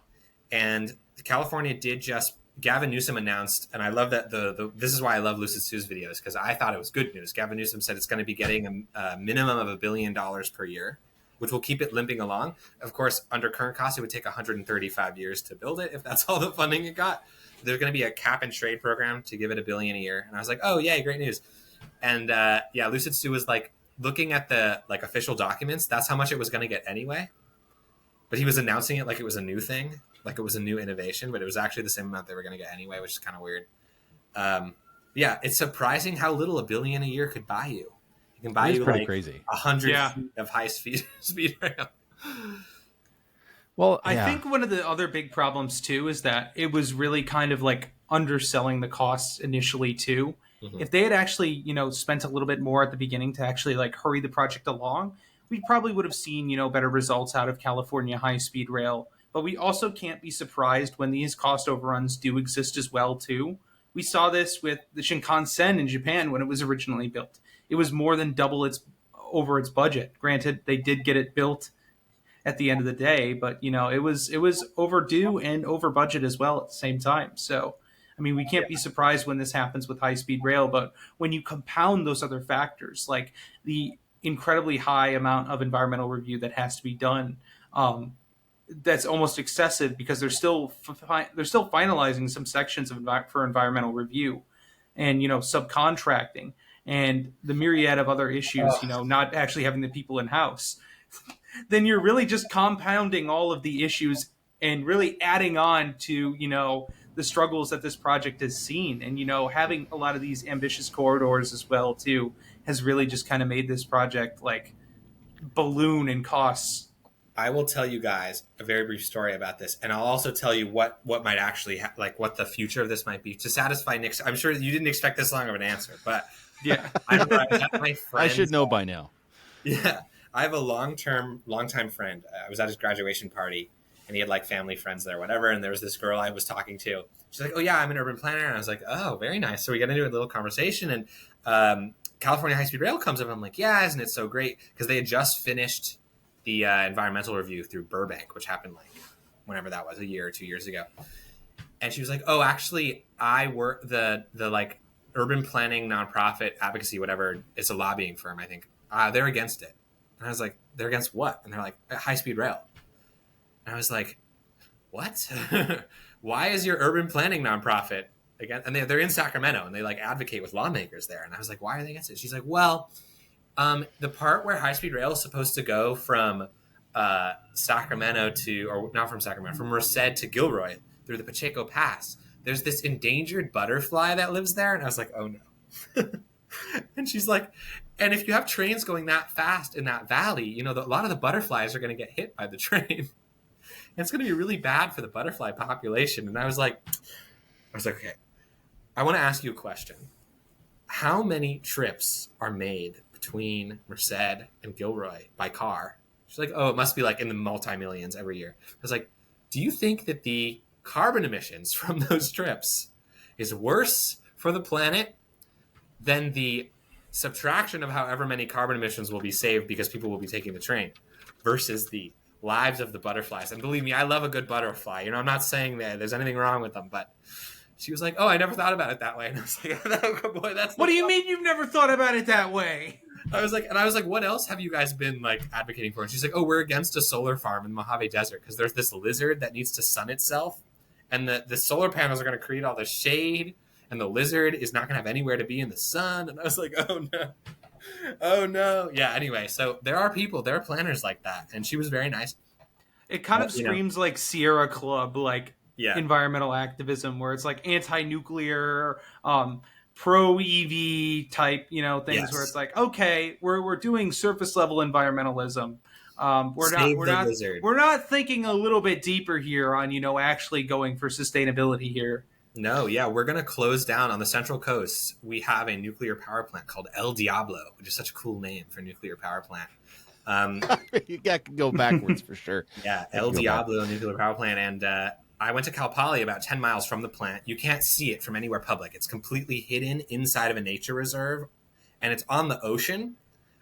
And California did just, Gavin Newsom announced, and I love that this is why I love Lucid Stu's videos, because I thought it was good news. Gavin Newsom said it's going to be getting a minimum of $1 billion per year, which will keep it limping along. Of course, under current costs, it would take 135 years to build it if that's all the funding it got. There's going to be a cap and trade program to give it $1 billion a year. And I was like, oh, yay, great news. And Lucid Stu was like looking at the official documents. That's how much it was going to get anyway. But he was announcing it like it was a new thing, like it was a new innovation, but it was actually the same amount they were going to get anyway, which is kind of weird. It's surprising how little $1 billion a year could buy you. It can buy you like crazy. 100 feet of high speed rail. Well, I think one of the other big problems too is that it was really kind of like underselling the costs initially too. Mm-hmm. If they had actually, spent a little bit more at the beginning to actually like hurry the project along, we probably would have seen, better results out of California high-speed rail. But we also can't be surprised when these cost overruns do exist as well too. We saw this with the Shinkansen in Japan when it was originally built. It was more than double over its budget. Granted, they did get it built at the end of the day, but it was overdue and over budget as well at the same time. So, I mean, we can't be surprised when this happens with high speed rail, but when you compound those other factors, like the incredibly high amount of environmental review that has to be done. That's almost excessive because they're still finalizing some sections of for environmental review, and subcontracting and the myriad of other issues. Not actually having the people in house. Then you're really just compounding all of the issues and really adding on to the struggles that this project has seen, and having a lot of these ambitious corridors as well too has really just kind of made this project like balloon in costs. I will tell you guys a very brief story about this, and I'll also tell you what might actually what the future of this might be to satisfy Nick's. I'm sure you didn't expect this long of an answer, but yeah, I had my friends, I should know by now. Yeah, I have a longtime friend. I was at his graduation party, and he had like family friends there, whatever. And there was this girl I was talking to. She's like, "Oh yeah, I'm an urban planner," and I was like, "Oh, very nice." So we got into a little conversation, and California High Speed Rail comes up. And I'm like, "Yeah, isn't it so great?" Because they had just finished the environmental review through Burbank, which happened like whenever that was, a year or 2 years ago. And she was like, "Oh, actually, I work the like urban planning nonprofit advocacy, whatever. It's a lobbying firm, I think. They're against it." And I was like, "They're against what?" And they're like, "High speed rail." And I was like, "What? Why is your urban planning nonprofit against?" And they're in Sacramento, and they like advocate with lawmakers there. And I was like, "Why are they against it?" She's like, "Well, the part where high speed rail is supposed to go from Sacramento to, or not from Sacramento, from Merced to Gilroy through the Pacheco Pass, there's this endangered butterfly that lives there." And I was like, "Oh no." And she's like, "And if you have trains going that fast in that valley, a lot of the butterflies are going to get hit by the train. And it's going to be really bad for the butterfly population." And I was like, "Okay, I want to ask you a question. How many trips are made between Merced and Gilroy by car?" She's like, "Oh, it must be like in the multi-millions every year." I was like, "Do you think that the carbon emissions from those trips is worse for the planet than the subtraction of however many carbon emissions will be saved because people will be taking the train versus the lives of the butterflies?" And believe me, I love a good butterfly. I'm not saying that there's anything wrong with them, but she was like, "Oh, I never thought about it that way." And I was like, "Oh, boy, that's..." What do you mean you've never thought about it that way? I was like, "What else have you guys been like advocating for?" And she's like, "Oh, we're against a solar farm in the Mojave Desert because there's this lizard that needs to sun itself, and the solar panels are going to create all the shade, and the lizard is not going to have anywhere to be in the sun." And I was like, "Oh no, oh no." Yeah. Anyway, so there are planners like that, and she was very nice. It kind of screams like Sierra Club, like Yeah. environmental activism, where it's like anti-nuclear, pro EV type, things. Yes. Where it's like, okay, we're doing surface level environmentalism. We're not thinking a little bit deeper here on actually going for sustainability here. No, yeah, we're going to close down on the Central Coast. We have a nuclear power plant called El Diablo, which is such a cool name for a nuclear power plant. You got to go backwards for sure. Yeah, El Diablo nuclear power plant. And I went to Cal Poly, about 10 miles from the plant. You can't see it from anywhere public. It's completely hidden inside of a nature reserve, and it's on the ocean.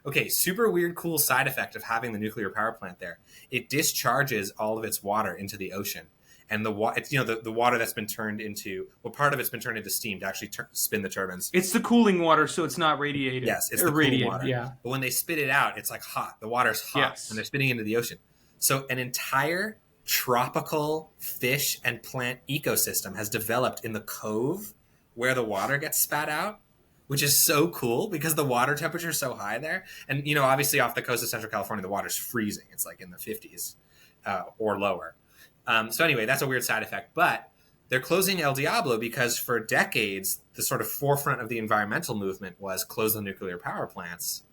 Okay, super weird, cool side effect of having the nuclear power plant there. It discharges all of its water into the ocean. And the water that's been turned into, part of it's been turned into steam to actually spin the turbines. It's the cooling water, so it's not radiated. Yes, it's the cooling water. Yeah. But when they spit it out, it's like hot. The water's hot, yes. And they're spitting into the ocean. So an entire tropical fish and plant ecosystem has developed in the cove where the water gets spat out, which is so cool because the water temperature is so high there. And, obviously off the coast of Central California, the water's freezing. It's like in the 50s or lower. So anyway, that's a weird side effect. But they're closing El Diablo because for decades, the sort of forefront of the environmental movement was close the nuclear power plants.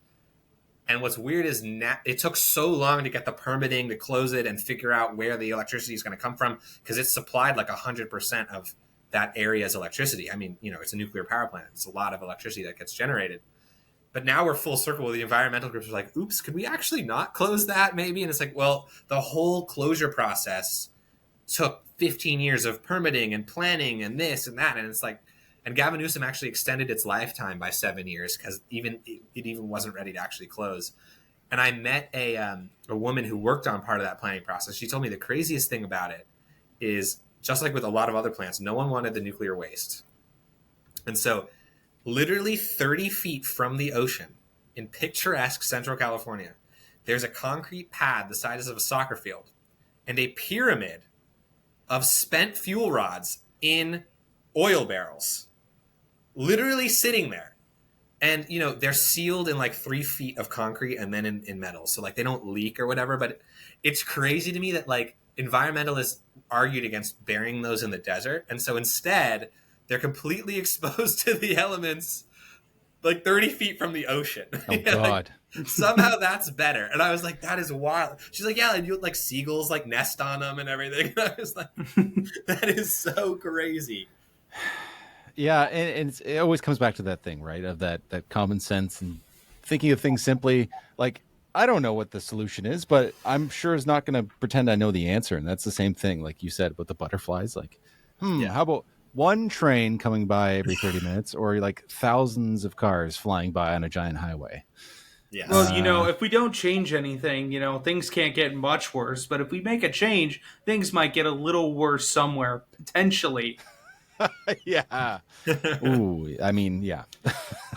And what's weird is it took so long to get the permitting to close it and figure out where the electricity is going to come from because it's supplied like 100% of that area's electricity. I mean, it's a nuclear power plant. It's a lot of electricity that gets generated. But now we're full circle with the environmental groups are like, oops, could we actually not close that maybe? And it's like, well, the whole closure process took 15 years of permitting and planning and this and that. And it's like, and Gavin Newsom actually extended its lifetime by 7 years because it even wasn't ready to actually close. And I met a woman who worked on part of that planning process. She told me the craziest thing about it is, just like with a lot of other plants, no one wanted the nuclear waste. And so literally 30 feet from the ocean, in picturesque Central California, there's a concrete pad the size of a soccer field and a pyramid of spent fuel rods in oil barrels, literally sitting there. And, you know, they're sealed in like 3 feet of concrete and then in metal. So like they don't leak or whatever. But it's crazy to me that like environmentalists argued against burying those in the desert. And so instead, they're completely exposed to the elements like 30 feet from the ocean. Oh, God. Like, somehow that's better. And I was like, that is wild. She's like, yeah, and you like seagulls like nest on them and everything. And I was like, that is so crazy. Yeah, and it always comes back to that thing, right? Of that common sense and thinking of things simply. Like, I don't know what the solution is, but I'm sure it's not going to pretend I know the answer. And that's the same thing, like you said, about the butterflies. Like, how about one train coming by every 30 minutes or like thousands of cars flying by on a giant highway? Yeah. Well, you know, if we don't change anything, you know, things can't get much worse. But if we make a change, things might get a little worse somewhere, potentially. Yeah. Ooh, I mean, yeah.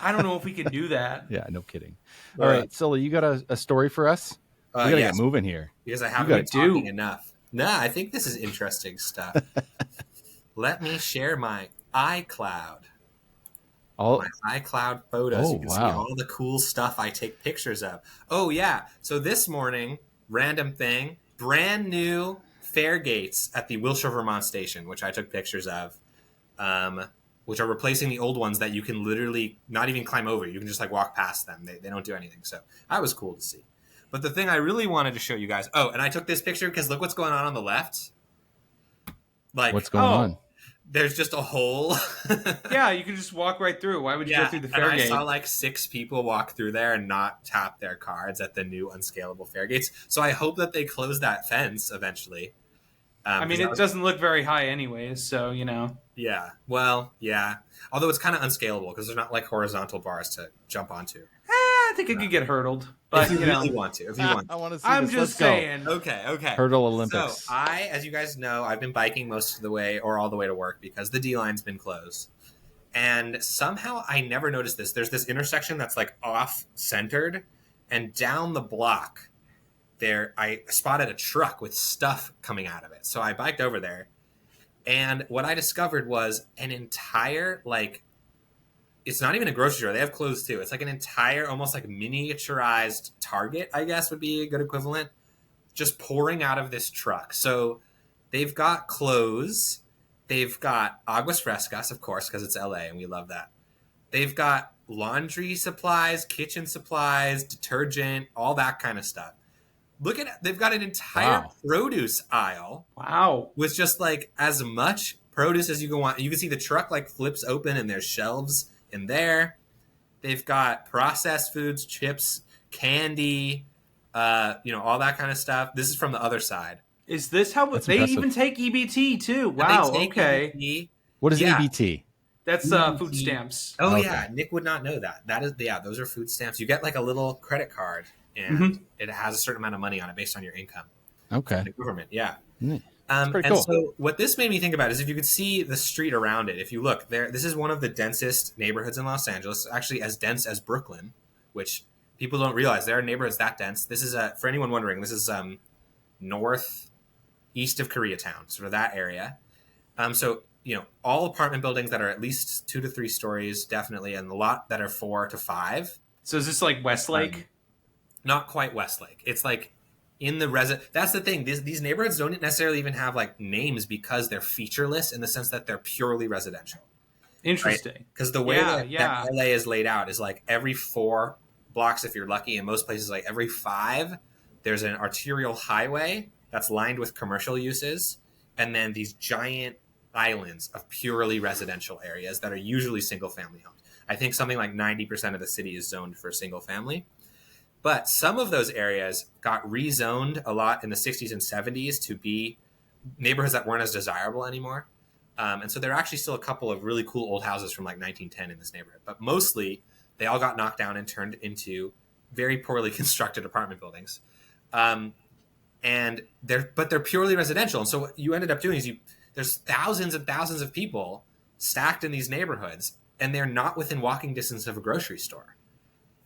I don't know if we can do that. Yeah, no kidding. All right, Sully, you got a story for us? We gotta get moving here. Because I haven't been talking enough. Nah, I think this is interesting stuff. Let me share my iCloud. My iCloud photos. You can see all the cool stuff I take pictures of. Oh, yeah. So this morning, random thing, brand new fare gates at the Wilshire, Vermont station, which I took pictures of, which are replacing the old ones that you can literally not even climb over. You can just like walk past them. They don't do anything. So that was cool to see. But the thing I really wanted to show you guys. Oh, and I took this picture because look what's going on the left. Like, what's going on? There's just a hole. Yeah, you can just walk right through. Why would you go through the fare gate? I saw like 6 people walk through there and not tap their cards at the new unscalable fare gates. So I hope that they close that fence eventually. I mean, it doesn't look very high anyways, so, you know. Yeah, well, yeah. Although it's kind of unscalable because there's not like horizontal bars to jump onto. I think it could get hurdled. But, if you really want to. If you want to. I want to see I'm this. just saying. Okay. Hurdle Olympics. So as you guys know, I've been biking most of the way or all the way to work because the D-line's been closed. And somehow I never noticed this. There's this intersection that's like off-centered, and down the block there I spotted a truck with stuff coming out of it. So I biked over there, and what I discovered was an entire, like, it's not even a grocery store. They have clothes too. It's like an entire, almost like miniaturized Target, I guess would be a good equivalent, just pouring out of this truck. So they've got clothes. They've got aguas frescas, of course, because it's LA and we love that. They've got laundry supplies, kitchen supplies, detergent, all that kind of stuff. Look at it. They've got an entire produce aisle. Wow. With just like as much produce as you can want. You can see the truck like flips open and there's shelves in there. They've got processed foods, chips, candy, all that kind of stuff. This is from the other side. Is this how That's they impressive. even take EBT too? Wow. Okay. EBT. What is EBT? That's food stamps. Oh yeah, Nick would not know that. That is those are food stamps. You get like a little credit card, and it has a certain amount of money on it based on your income. Okay. From the government, yeah. Pretty cool. So what this made me think about is if you could see the street around it. If you look there, this is one of the densest neighborhoods in Los Angeles. Actually, as dense as Brooklyn, which people don't realize there are neighborhoods that dense. This is for anyone wondering. This is northeast of Koreatown, sort of that area. So all apartment buildings that are at least 2 to 3 stories, definitely, and a lot that are 4 to 5. So is this like Westlake? Not quite Westlake. It's like in the That's the thing. These neighborhoods don't necessarily even have like names because they're featureless in the sense that they're purely residential. Interesting. Because the way that LA is laid out is like every 4 blocks, if you're lucky, in most places, like every 5, there's an arterial highway that's lined with commercial uses, and then these giant islands of purely residential areas that are usually single-family homes. I think something like 90% of the city is zoned for single-family. But some of those areas got rezoned a lot in the 60s and 70s to be neighborhoods that weren't as desirable anymore. And so there are actually still a couple of really cool old houses from like 1910 in this neighborhood. But mostly, they all got knocked down and turned into very poorly constructed apartment buildings. And they're purely residential. And so what you ended up doing is there's thousands and thousands of people stacked in these neighborhoods, and they're not within walking distance of a grocery store.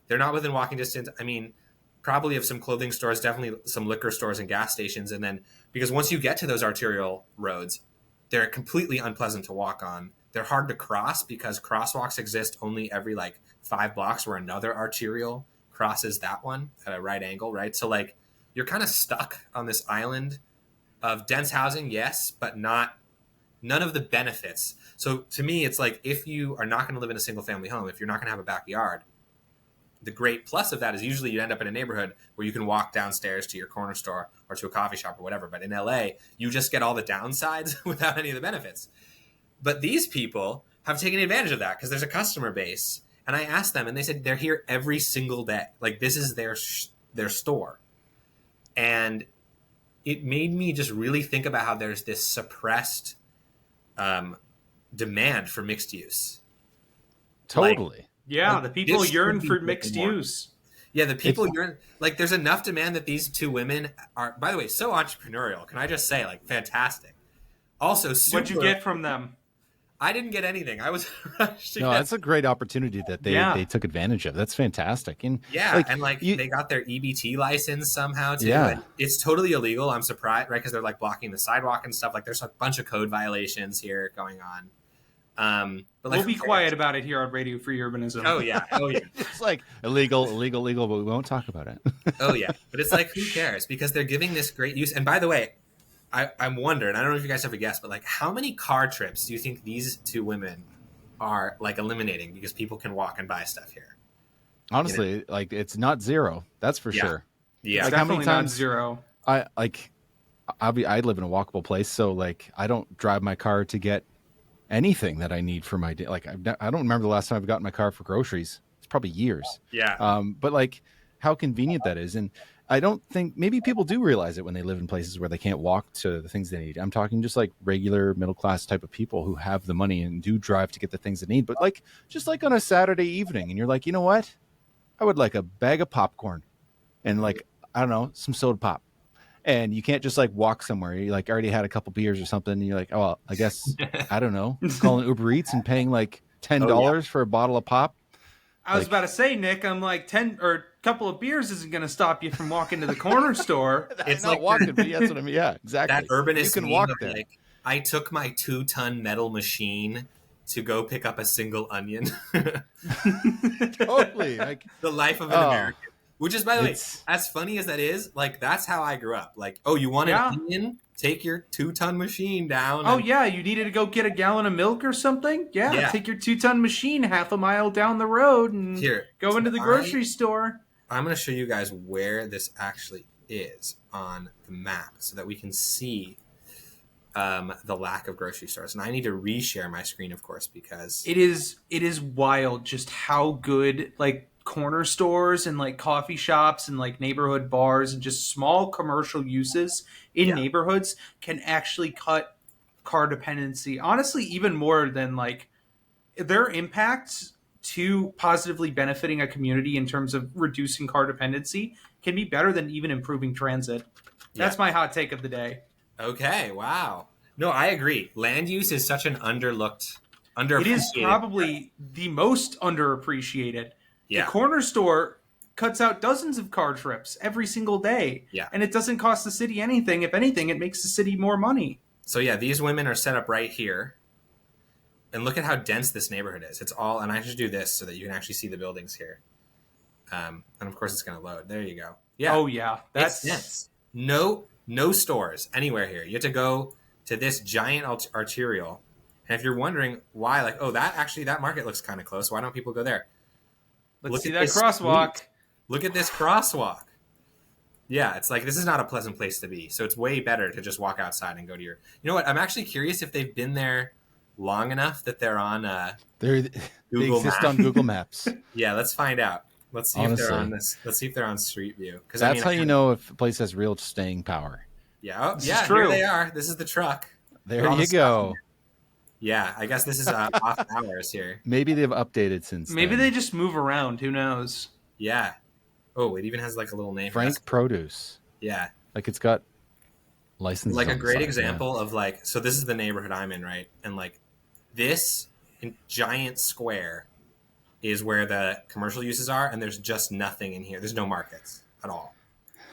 They're not within walking distance. I mean, probably of some clothing stores, definitely some liquor stores and gas stations. And then because once you get to those arterial roads, they're completely unpleasant to walk on. They're hard to cross because crosswalks exist only every like 5 blocks where another arterial crosses that one at a right angle, right? So like you're kind of stuck on this island of dense housing, yes, but none of the benefits. So to me, it's like if you are not going to live in a single family home, if you're not going to have a backyard, the great plus of that is usually you end up in a neighborhood where you can walk downstairs to your corner store or to a coffee shop or whatever. But in LA, you just get all the downsides without any of the benefits. But these people have taken advantage of that because there's a customer base. And I asked them, and they said they're here every single day. Like this is their store. And it made me just really think about how there's this suppressed demand for mixed use. Totally. Yeah, the people yearn for mixed use. Yeah, the people yearn. Like, there's enough demand that these two women are, by the way, so entrepreneurial. Can I just say, like, fantastic. Also, super. What'd you get from them? I didn't get anything. I was rushed. No, that's a great opportunity that they took advantage of. That's fantastic. And yeah, and like they got their EBT license somehow too. Yeah. And it's totally illegal. I'm surprised, right? Because they're like blocking the sidewalk and stuff. Like, there's a bunch of code violations here going on. But like, we'll be quiet about it here on Radio Free Urbanism. Oh yeah. It's like illegal, but we won't talk about it. Oh yeah, but it's like, who cares? Because they're giving this great use. And by the way, I'm wondering, I don't know if you guys have a guess, but like, how many car trips do you think these two women are like eliminating because people can walk and buy stuff here? Honestly, like it's not zero. That's for sure. Yeah, like, definitely how many times, not zero. I live in a walkable place, so like I don't drive my car to get anything that I need for my day. Like I don't remember the last time I've gotten my car for groceries. It's probably years. Yeah. But like how convenient that is. And I don't think maybe people do realize it when they live in places where they can't walk to the things they need. I'm talking just like regular middle class type of people who have the money and do drive to get the things they need. But like just like on a Saturday evening and you're like, you know what? I would like a bag of popcorn and like, I don't know, some soda pop. And you can't just like walk somewhere. You like already had a couple beers or something. And you're like, oh, well, I guess, I don't know, calling Uber Eats and paying like $10 for a bottle of pop. I was about to say, Nick, I'm like 10 or a couple of beers isn't going to stop you from walking to the corner store. It's not like walking, but that's what I mean. Yeah, exactly. That urbanist, you can walk there. Like, I took my 2-ton metal machine to go pick up a single onion. Totally. Like, the life of an American. Which is, by the way, as funny as that is, like, that's how I grew up. Like, oh, you want an onion? Take your 2-ton machine down. Oh, yeah, you needed to go get a gallon of milk or something? Yeah. Take your 2-ton machine half a mile down the road and go into the grocery store. I'm going to show you guys where this actually is on the map so that we can see the lack of grocery stores. And I need to reshare my screen, of course, because it is wild just how good, like, corner stores and like coffee shops and like neighborhood bars and just small commercial uses in neighborhoods can actually cut car dependency. Honestly, even more than like their impact to positively benefiting a community in terms of reducing car dependency can be better than even improving transit. That's my hot take of the day. Okay. Wow. No, I agree. Land use is such an underappreciated. It is probably the most underappreciated. Yeah. The corner store cuts out dozens of car trips every single day. Yeah. And it doesn't cost the city anything. If anything, it makes the city more money. So yeah, these women are set up right here. And look at how dense this neighborhood is. It's all, and I should do this so that you can actually see the buildings here. And of course it's going to load. There you go. Yeah. Oh yeah. That's dense. No stores anywhere here. You have to go to this giant arterial. And if you're wondering why, like, oh, that market looks kind of close. Why don't people go there? Let's see that crosswalk. Look at this crosswalk. Yeah, it's like, this is not a pleasant place to be. So it's way better to just walk outside and go to your... You know what? I'm actually curious if they've been there long enough that they're on they exist on Google Maps. Yeah, let's find out. Let's see if they're on this. Let's see if they're on Street View. That's how you know if a place has real staying power. Yeah, here they are. This is the truck. There you go. Yeah, I guess this is off hours here. Maybe they've updated since Maybe then. they just move around. Who knows? Yeah. Oh, it even has like a little name. Frank Produce. Yeah. Like it's got licenses. Like a great example of like, so this is the neighborhood I'm in, right? And like this giant square is where the commercial uses are, and there's just nothing in here. There's no markets at all.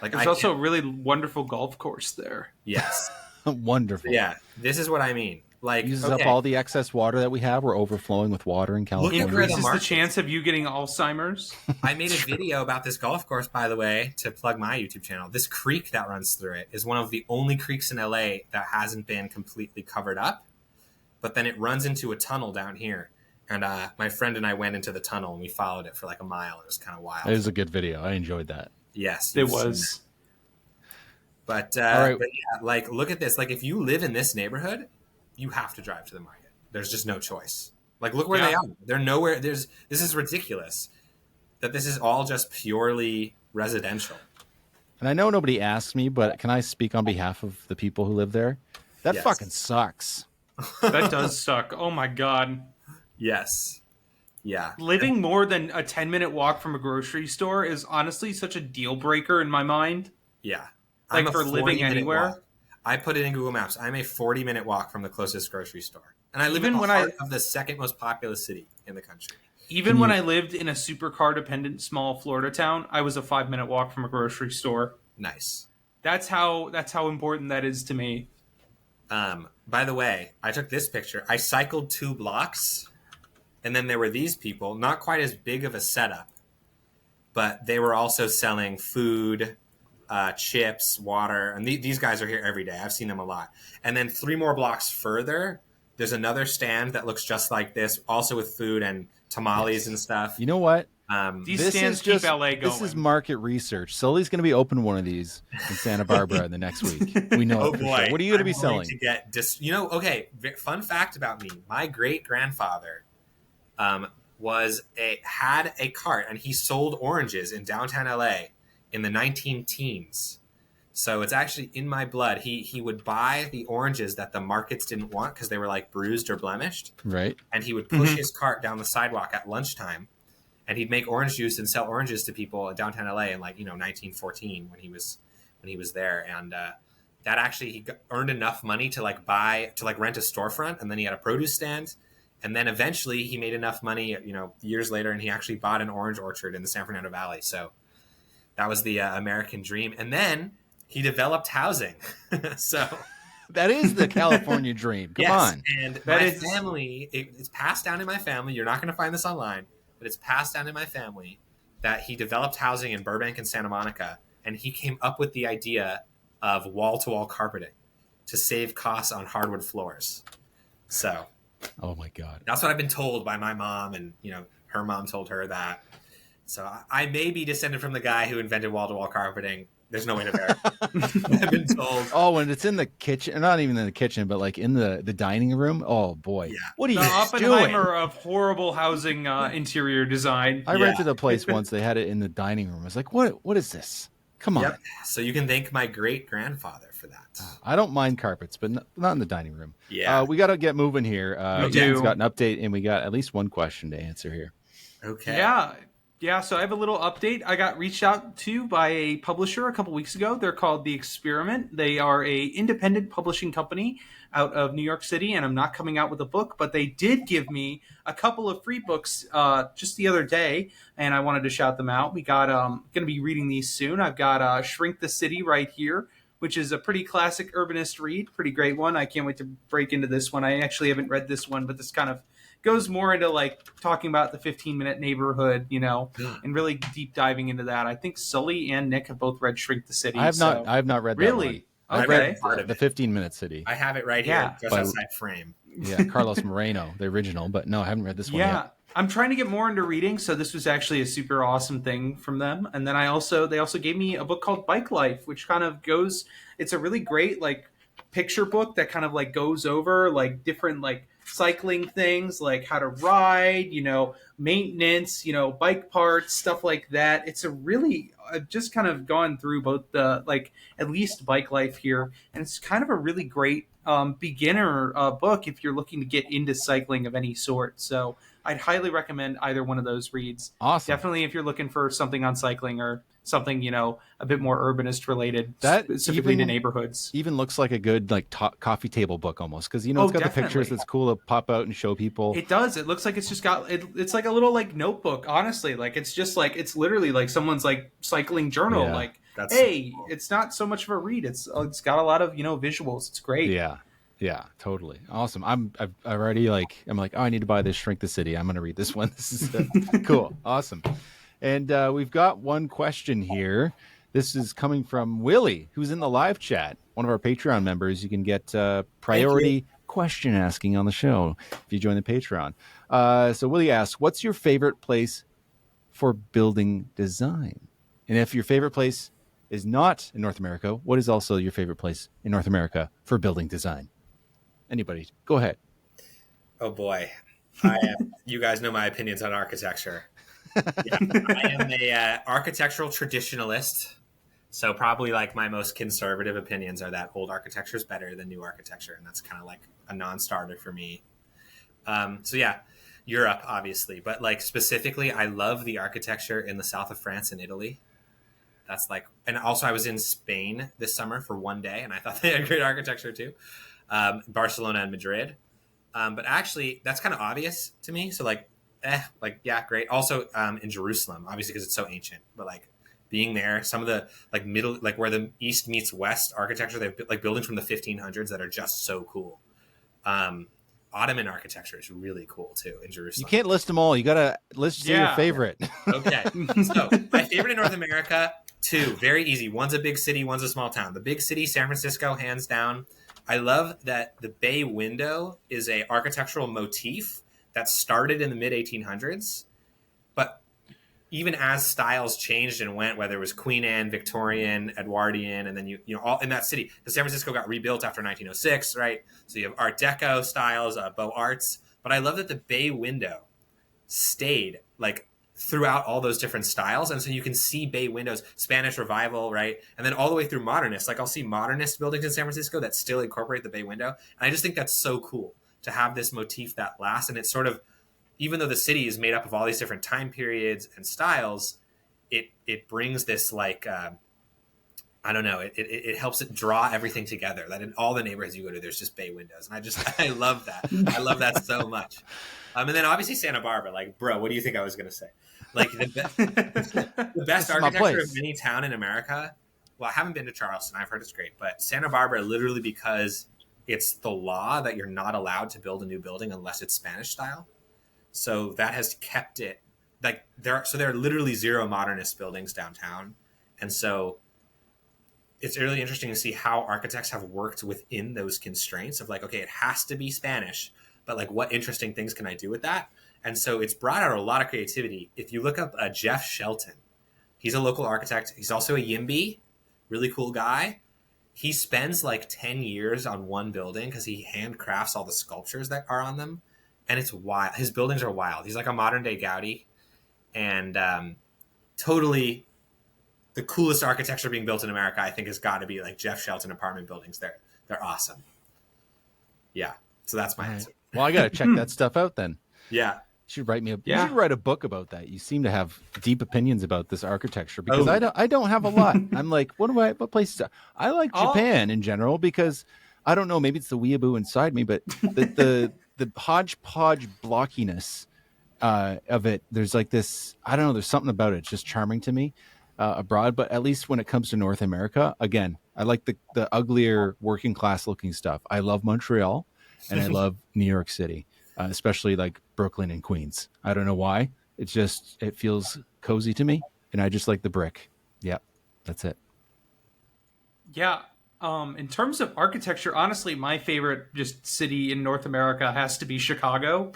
Like there's also a really wonderful golf course there. Yes. Wonderful. Yeah, this is what I mean. Like, uses up all the excess water that we have. We're overflowing with water in California. Increases the chance of you getting Alzheimer's. I made a video about this golf course, by the way, to plug my YouTube channel. This creek that runs through it is one of the only creeks in LA that hasn't been completely covered up. But then it runs into a tunnel down here. And my friend and I went into the tunnel and we followed it for like a mile. It was kind of wild. It was a good video. I enjoyed that. Yes. It was. But yeah, like, look at this. Like, if you live in this neighborhood, you have to drive to the market. There's just no choice. Like, look where they are. They're nowhere. This is ridiculous that this is all just purely residential. And I know nobody asked me, but can I speak on behalf of the people who live there? That fucking sucks. That does suck. Oh my God. Yes. Yeah. Living more than a 10-minute walk from a grocery store is honestly such a deal breaker in my mind. Yeah. Like, for living anywhere. Walk. I put it in Google Maps. I'm a 40-minute walk from the closest grocery store. And I live in the heart of the second most populous city in the country. Even when I lived in a super car-dependent small Florida town, I was a 5-minute walk from a grocery store. Nice. That's how important that is to me. By the way, I took this picture. I cycled 2 blocks, and then there were these people, not quite as big of a setup, but they were also selling food, chips, water, and these guys are here every day. I've seen them a lot. And then 3 more blocks further, there's another stand that looks just like this, also with food and tamales and stuff. You know what? These stands keep LA going. This is market research. Sully's going to be open one of these in Santa Barbara in the next week. We know. Oh boy! Sure. What are you going to be selling? To get okay. Fun fact about me: my great grandfather had a cart, and he sold oranges in downtown LA in the 19-teens. So it's actually in my blood. He would buy the oranges that the markets didn't want because they were like bruised or blemished. Right. And he would push his cart down the sidewalk at lunchtime, and he'd make orange juice and sell oranges to people in downtown LA in 1914 when he was there. And that actually he earned enough money to rent a storefront, and then he had a produce stand. And then eventually he made enough money, years later, and he actually bought an orange orchard in the San Fernando Valley. So that was the American dream. And then he developed housing. So that is the California dream. Come on. And my family, it's passed down in my family. You're not going to find this online, but it's passed down in my family that he developed housing in Burbank and Santa Monica. And he came up with the idea of wall-to-wall carpeting to save costs on hardwood floors. So, oh my God, that's what I've been told by my mom, and her mom told her that. So I may be descended from the guy who invented wall-to-wall carpeting. There's no way to verify. I've been told. Oh, when it's in the kitchen, not even in the kitchen, but like in the dining room. Oh boy, what are you doing? The Oppenheimer of horrible housing interior design. I rented a place once. They had it in the dining room. I was like, what is this? Come on. Yep. So you can thank my great grandfather for that. I don't mind carpets, but not in the dining room. Yeah. We got to get moving here. Ian's got an update, and we got at least one question to answer here. Okay. Yeah, so I have a little update. I got reached out to by a publisher a couple weeks ago. They're called The Experiment. They are a independent publishing company out of New York City, and I'm not coming out with a book, but they did give me a couple of free books just the other day, and I wanted to shout them out. We got going to be reading these soon. I've got Shrink the City right here, which is a pretty classic urbanist read, pretty great one. I can't wait to break into this one. I actually haven't read this one, but this kind of goes more into like talking about the 15-minute neighborhood, and really deep diving into that. I think Sully and Nick have both read Shrink the City. I have not read that one. Okay. I've read part of the 15-minute city. I have it right here, just outside frame. Yeah, Carlos Moreno, the original, but no, I haven't read this one yet. I'm trying to get more into reading, so this was actually a super awesome thing from them. And then they also gave me a book called Bike Life, which kind of it's a really great like picture book that kind of like goes over like different like cycling things, like how to ride, maintenance, bike parts, stuff like that. It's a really I've just kind of gone through both the like at least Bike Life here, and it's kind of a really great beginner book if you're looking to get into cycling of any sort. So I'd highly recommend either one of those reads. Awesome. Definitely if you're looking for something on cycling or something, you know, a bit more urbanist related, That specifically to neighborhoods. Even looks like a good like coffee table book almost, because you know it's got definitely. the pictures that's cool to pop out and show people. It does. It looks like it's just got it's like a little like notebook. Honestly, like it's just like it's literally like someone's like cycling journal. Yeah. Like, That's hey, so cool. it's not so much of a read. It's got a lot of, you know, visuals. It's great. Yeah, totally awesome. I'm already like oh, I need to buy this Shrink the City. I'm gonna read this one. This is cool, awesome. And we've got one question here. This is coming from Willie, who's in the live chat, one of our Patreon members. You can get priority question asking on the show if you join the Patreon. So Willie asks, what's your favorite place for building design? And if your favorite place is not in North America, what is also your favorite place in North America for building design? Anybody, go ahead. Oh boy, you guys know my opinions on architecture. Yeah, I am a architectural traditionalist, so probably like my most conservative opinions are that old architecture is better than new architecture, and that's kind of like a non-starter for me. So yeah, Europe obviously, but like specifically, I love the architecture in the south of France and Italy. That's like, and also I was in Spain this summer for one day, and I thought they had great architecture too. Barcelona and Madrid. But actually, that's kind of obvious to me. So yeah, great. Also in Jerusalem, obviously because it's so ancient. But like being there, some of the like middle, like where the East meets West architecture, they have like buildings from the 1500s that are just so cool. Ottoman architecture is really cool too in Jerusalem. You can't list them all. You got to list your favorite. Okay. So my favorite in North America, two, very easy. One's a big city, one's a small town. The big city, San Francisco, hands down. I love that the bay window is a architectural motif that started in the mid 1800s, but even as styles changed and went, whether it was Queen Anne, Victorian, Edwardian, and then you know all in that city, because San Francisco got rebuilt after 1906, right? So you have Art Deco styles, Beaux Arts, but I love that the bay window stayed like throughout all those different styles, and so you can see bay windows, Spanish Revival, right, and then all the way through modernist. Like I'll see modernist buildings in San Francisco that still incorporate the bay window, and I just think that's so cool to have this motif that lasts. And it's sort of, even though the city is made up of all these different time periods and styles, it brings this like I don't know, it helps it draw everything together, that in all the neighborhoods you go to there's just bay windows, and I love that. I love that so much. And then obviously Santa Barbara, like, bro, what do you think I was going to say? Like the best architecture of any town in America. Well, I haven't been to Charleston. I've heard it's great. But Santa Barbara, literally because it's the law that you're not allowed to build a new building unless it's Spanish style. So that has kept it like there are literally zero modernist buildings downtown. And so it's really interesting to see how architects have worked within those constraints of like, okay, it has to be Spanish, but like what interesting things can I do with that? And so it's brought out a lot of creativity. If you look up Jeff Shelton, he's a local architect. He's also a YIMBY, really cool guy. He spends like 10 years on one building because he handcrafts all the sculptures that are on them. And it's wild. His buildings are wild. He's like a modern day Gaudi, and totally the coolest architecture being built in America, I think, has got to be like Jeff Shelton apartment buildings. They're awesome. Yeah. So that's my answer. Well, I got to check that stuff out then. Yeah. You should write me you should write a book about that. You seem to have deep opinions about this architecture, because I don't have a lot. I'm like, what places? I like Japan in general because I don't know, maybe it's the weeaboo inside me, but the hodgepodge blockiness of it, there's like this, I don't know, there's something about it. It's just charming to me abroad. But at least when it comes to North America, again, I like the uglier working class looking stuff. I love Montreal and I love New York City, especially like Brooklyn and Queens. I don't know why. It feels cozy to me, and I just like the brick. Yep, that's it. Yeah. In terms of architecture, honestly, my favorite just city in North America has to be Chicago.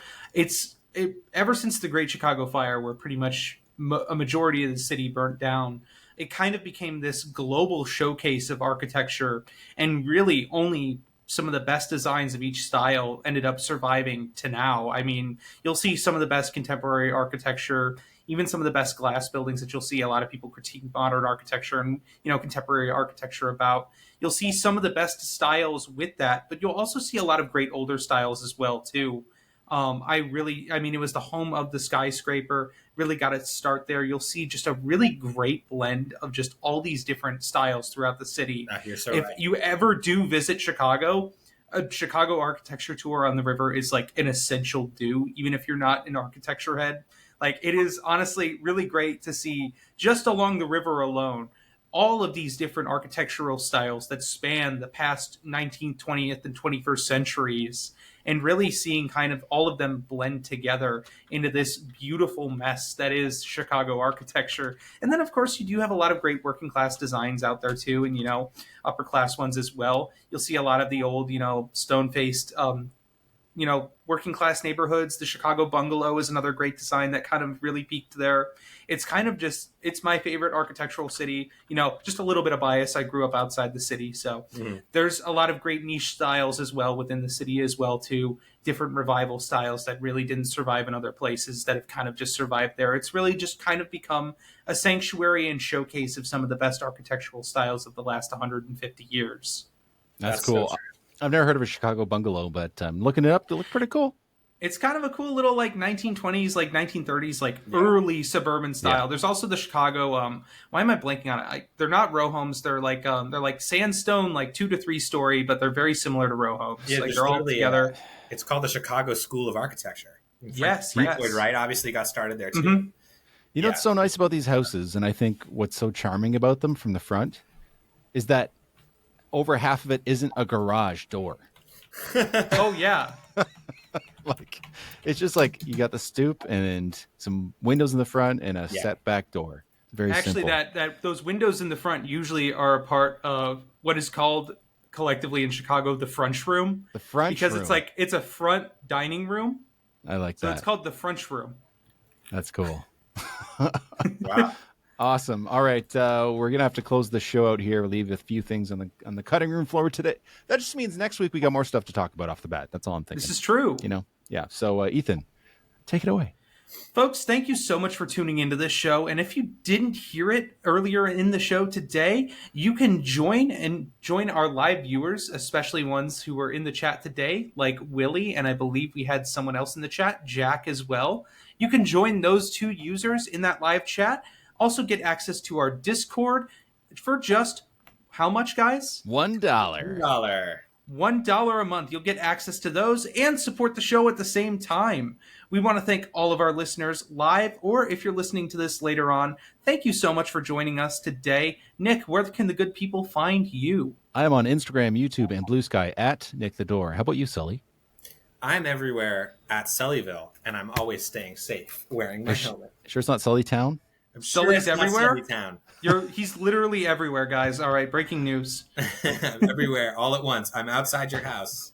Ever since the Great Chicago Fire, where pretty much a majority of the city burnt down, it kind of became this global showcase of architecture, and really only some of the best designs of each style ended up surviving to now. I mean, you'll see some of the best contemporary architecture, even some of the best glass buildings that you'll see a lot of people critique modern architecture and, contemporary architecture about. You'll see some of the best styles with that, but you'll also see a lot of great older styles as well, too. It was the home of the skyscraper. Really got its start there. You'll see just a really great blend of just all these different styles throughout the city. You're so If right. you ever do visit Chicago, a Chicago architecture tour on the river is like an essential do, even if you're not an architecture head. Like, it is honestly really great to see just along the river alone all of these different architectural styles that span the past 19th, 20th, and 21st centuries, and really seeing kind of all of them blend together into this beautiful mess that is Chicago architecture. And then, of course, you do have a lot of great working class designs out there too, and upper class ones as well. You'll see a lot of the old stone faced working class neighborhoods. The Chicago bungalow is another great design that kind of really peaked there. It's kind of it's my favorite architectural city. Just a little bit of bias. I grew up outside the city, so there's a lot of great niche styles as well within the city as well too. Different revival styles that really didn't survive in other places that have kind of just survived there. It's really just kind of become a sanctuary and showcase of some of the best architectural styles of the last 150 years. That's cool. So I've never heard of a Chicago bungalow, but looking it up, they look pretty cool. It's kind of a cool little 1920s, 1930s, early suburban style. Yeah. There's also the Chicago. Why am I blanking on it? They're not row homes. They're like sandstone, 2 to 3 story, but they're very similar to row homes. Yeah, they're all together. It's called the Chicago School of Architecture. Yes, Lloyd Wright obviously got started there too. Mm-hmm. You know what's so nice about these houses, and I think what's so charming about them from the front, is that over half of it isn't a garage door. Oh yeah. It's just you got the stoop and some windows in the front and a set back door. Very actually simple. that those windows in the front usually are a part of what is called collectively in Chicago the French room. The French room. Because it's a front dining room. I like that. So it's called the French room. That's cool. Wow. Awesome. All right, we're gonna have to close the show out here. Leave a few things on the cutting room floor today. That just means next week we got more stuff to talk about off the bat. That's all I'm thinking. This is true. Yeah. So Ethan, take it away. Folks, thank you so much for tuning into this show. And if you didn't hear it earlier in the show today, you can join our live viewers, especially ones who were in the chat today, like Willie, and I believe we had someone else in the chat, Jack as well. You can join those 2 users in that live chat. Also get access to our Discord for just how much, guys? $1. $1 a month. You'll get access to those and support the show at the same time. We want to thank all of our listeners live, or if you're listening to this later on, thank you so much for joining us today. Nick, where can the good people find you? I am on Instagram, YouTube, and Blue Sky at Nick the Door. How about you, Sully? I'm everywhere at Sullyville, and I'm always staying safe wearing my helmet. Sure it's not Sully Town? Sully's everywhere? Sully Town. He's literally everywhere, guys. All right, breaking news. Everywhere, all at once. I'm outside your house.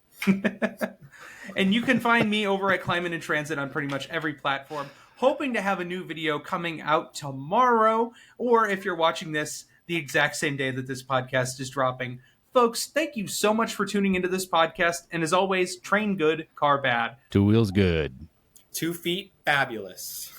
And you can find me over at Climate and Transit on pretty much every platform. Hoping to have a new video coming out tomorrow, or if you're watching this the exact same day that this podcast is dropping. Folks, thank you so much for tuning into this podcast. And as always, train good, car bad. 2 wheels good. 2 feet fabulous.